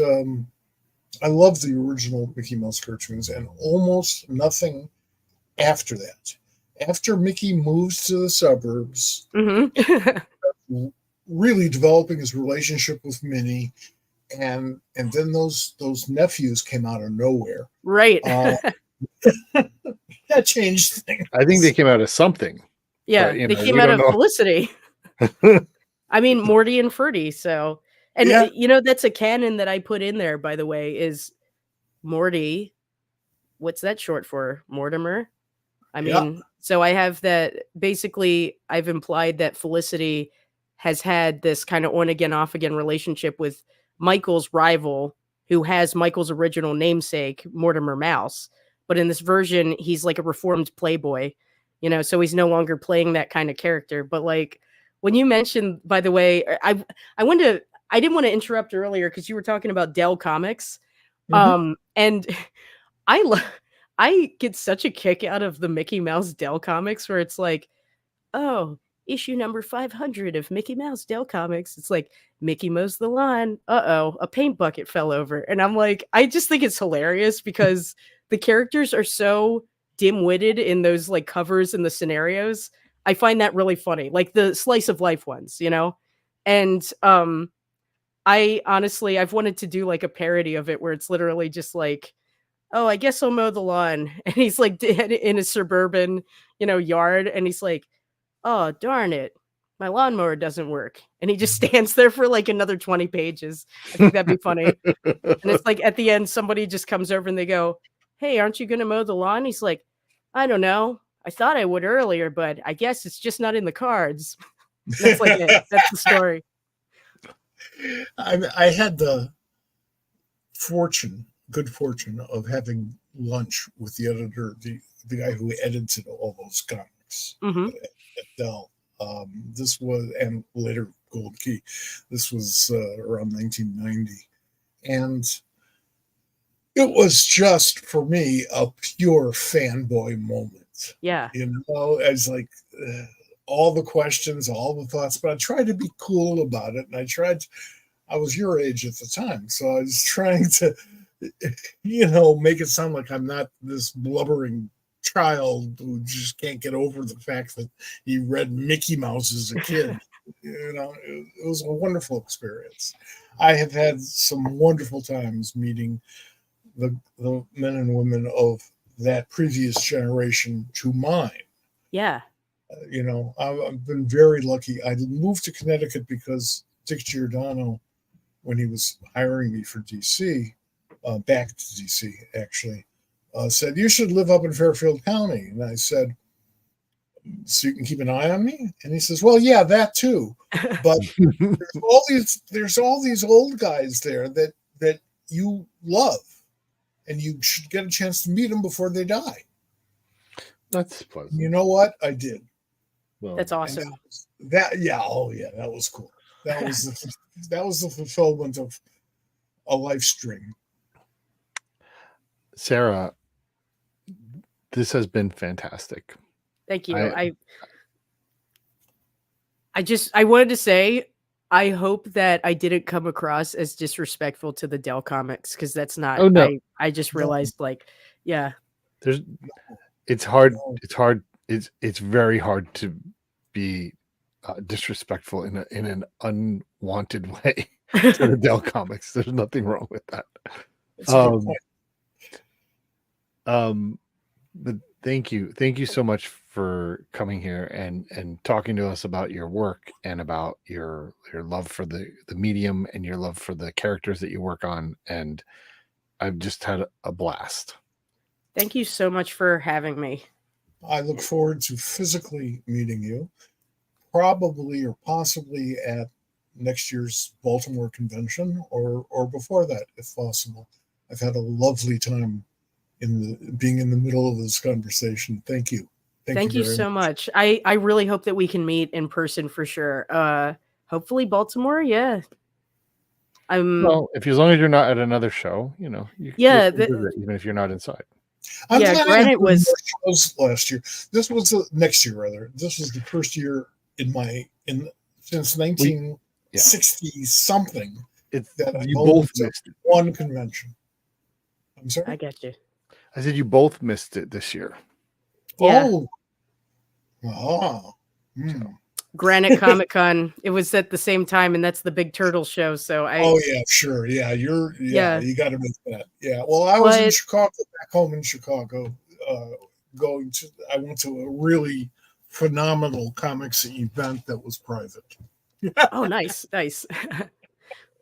I love the original Mickey Mouse cartoons and almost nothing after that. After Mickey moves to the suburbs, really developing his relationship with Minnie, and then those nephews came out of nowhere. Right. That changed things. I think they came out of something. Yeah, but, they came out of Felicity. I mean, Morty and Ferdy. So, and you know, that's a canon that I put in there, by the way, is Morty. What's that short for? Mortimer? I mean, so I have that. Basically, I've implied that Felicity has had this kind of on again, off again relationship with Michael's rival, who has Michael's original namesake, Mortimer Mouse. But in this version, he's like a reformed playboy, you know, so he's no longer playing that kind of character. But like when you mentioned, by the way, I didn't want to interrupt earlier because you were talking about Dell Comics. And I get such a kick out of the Mickey Mouse Dell Comics where it's like, oh, issue number 500 of Mickey Mouse Dell Comics. It's like Mickey mows the lawn. Uh-oh, a paint bucket fell over. And I'm like, I just think it's hilarious because the characters are so dim-witted in those like covers and the scenarios. I find that really funny, like the slice of life ones, you know? And I honestly, I've wanted to do like a parody of it where it's literally just like, oh, I guess I'll mow the lawn. And he's like in a suburban, you know, yard. And he's like, oh, darn it. My lawnmower doesn't work. And he just stands there for like another 20 pages. I think that'd be funny. And it's like at the end, somebody just comes over and they go, hey, aren't you going to mow the lawn? He's like, I don't know. I thought I would earlier, but I guess it's just not in the cards. That's like it. That's the story. I had the good fortune of having lunch with the editor, the guy who edited all those comics at Dell. This was, and later Gold Key. This was around 1990. And it was just, for me, a pure fanboy moment. Yeah. You know, as like all the questions, all the thoughts, but I tried to be cool about it. And I was your age at the time. So I was trying to, you know, make it sound like I'm not this blubbering child who just can't get over the fact that he read Mickey Mouse as a kid. You know, it was a wonderful experience. I have had some wonderful times meeting the men and women of that previous generation to mine. Yeah. You know, I've been very lucky. I moved to Connecticut because Dick Giordano, when he was hiring me for DC, back to DC actually, said, you should live up in Fairfield County. And I said, so you can keep an eye on me? And he says, well, yeah, that too. But there's all these old guys there that you love, and you should get a chance to meet them before they die. That's pleasant. You know what? I did. Well, that's awesome. That was cool. That was the fulfillment of a life stream. Sarah, this has been fantastic. Thank you. I wanted to say, I hope that I didn't come across as disrespectful to the Dell Comics, because that's not. Oh no! I just realized, like, yeah. It's hard. It's very hard to be disrespectful in an unwanted way to the Dell Comics. There's nothing wrong with that. Thank you so much for coming here and talking to us about your work and about your love for the medium and your love for the characters that you work on. And I've just had a blast. Thank you so much for having me. I look forward to physically meeting you, probably or possibly at next year's Baltimore convention or before that, if possible. I've had a lovely time being in the middle of this conversation. Thank you. Thank you Very so much. much. I really hope that we can meet in person for sure. Hopefully Baltimore, yeah. Well, as long as you're not at another show, you Yeah, can visit even if you're not inside. I'm yeah, planning granted on doing was more shows last year. This was next year rather. This was the first year since 1960 something that I You only both took missed it. one convention. I'm sorry. I get you. I said you both missed it this year. Yeah. Oh. Hmm. Granite Comic Con. It was at the same time, and that's the Big Turtle show. So Oh yeah, sure. Yeah, Yeah. you got to make that. Yeah. Well, I was in Chicago, back home in Chicago. I went to a really phenomenal comics event that was private. Oh, nice.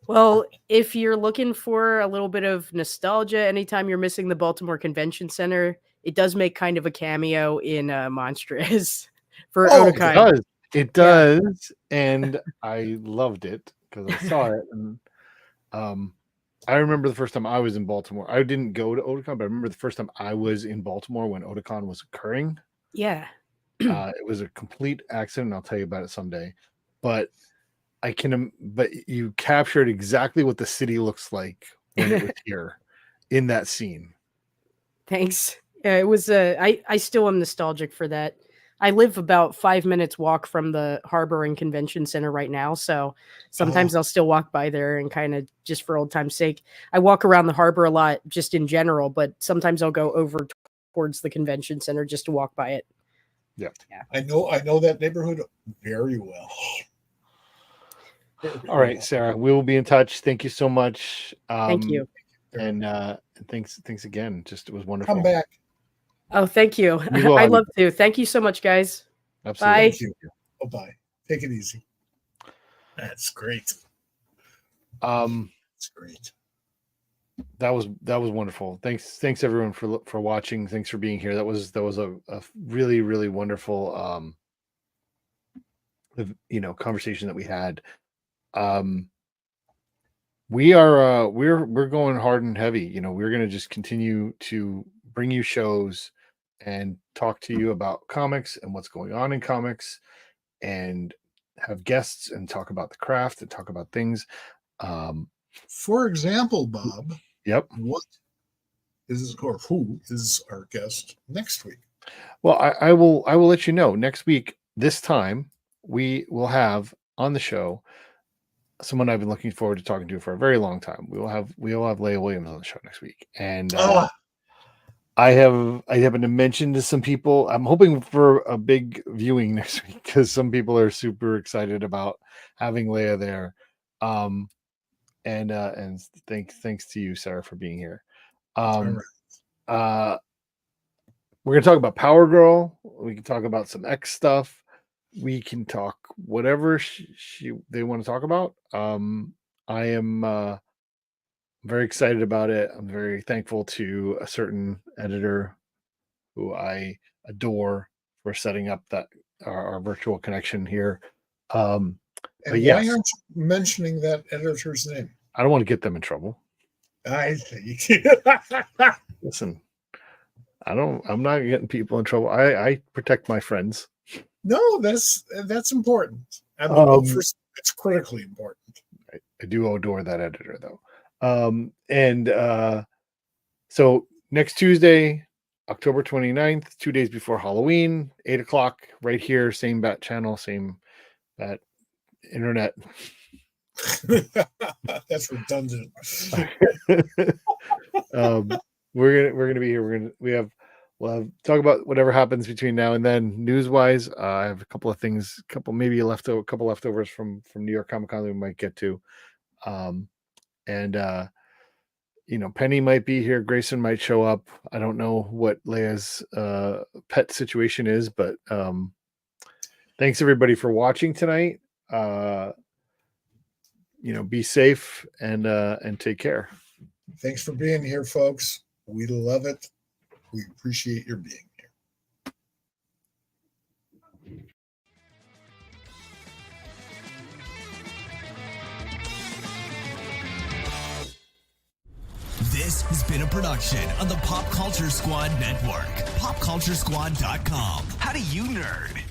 Well, if you're looking for a little bit of nostalgia, anytime you're missing the Baltimore Convention Center, it does make kind of a cameo in Monstrous for Otakon. It does, and I loved it because I saw it. And I remember the first time I was in Baltimore. I didn't go to Otakon, but I remember the first time I was in Baltimore when Otakon was occurring. Yeah. It was a complete accident. I'll tell you about it someday. But but you captured exactly what the city looks like when it was here in that scene. Thanks. Yeah, it was I still am nostalgic for that. I live about 5 minutes walk from the Harbor and Convention Center right now, so sometimes I'll still walk by there and kind of just for old time's sake. I walk around the harbor a lot just in general, but sometimes I'll go over towards the convention center just to walk by it. Yeah. I know that neighborhood very well. All right, Sarah, we will be in touch. Thank you so much. Thank you. And thanks again. Just it was wonderful. Come back. Oh, thank you. I'd love to. Thank you so much, guys. Absolutely. Bye. Thank you. Bye. Take it easy. That's great. That's great. That was wonderful. Thanks everyone for watching. Thanks for being here. That was a really, really wonderful conversation that we had. We're going hard and heavy. We're going to just continue to bring you shows and talk to you about comics and what's going on in comics and have guests and talk about the craft and talk about things. For example, Bob. Yep. Who is our guest next week? Well, I will let you know next week. This time we will have on the show someone I've been looking forward to talking to for a very long time. We'll have Leah Williams on the show next week, and I happen to mention to some people. I'm hoping for a big viewing next week because some people are super excited about having Leah there. And thanks to you, Sarah, for being here. We're gonna talk about Power Girl. We can talk about some X stuff. We can talk whatever they want to talk about. I am very excited about it. I'm very thankful to a certain editor who I adore for setting up our virtual connection here. And why aren't you mentioning that editor's name? I don't want to get them in trouble. I think. Listen, I'm not getting people in trouble. I protect my friends. No, that's important. I mean, it's critically important. I do adore that editor though. So next Tuesday, October 29th, 2 days before Halloween, 8:00 right here, same bat channel, same bat internet. That's redundant. We're gonna be here. We'll talk about whatever happens between now and then. News wise, I have a couple of things, couple leftovers from New York Comic Con that we might get to, and Penny might be here. Grayson might show up. I don't know what Leia's pet situation is, but thanks everybody for watching tonight. Be safe and take care. Thanks for being here, folks. We love it. We appreciate your being here. This has been a production of the Pop Culture Squad Network. PopCultureSquad.com. How do you nerd?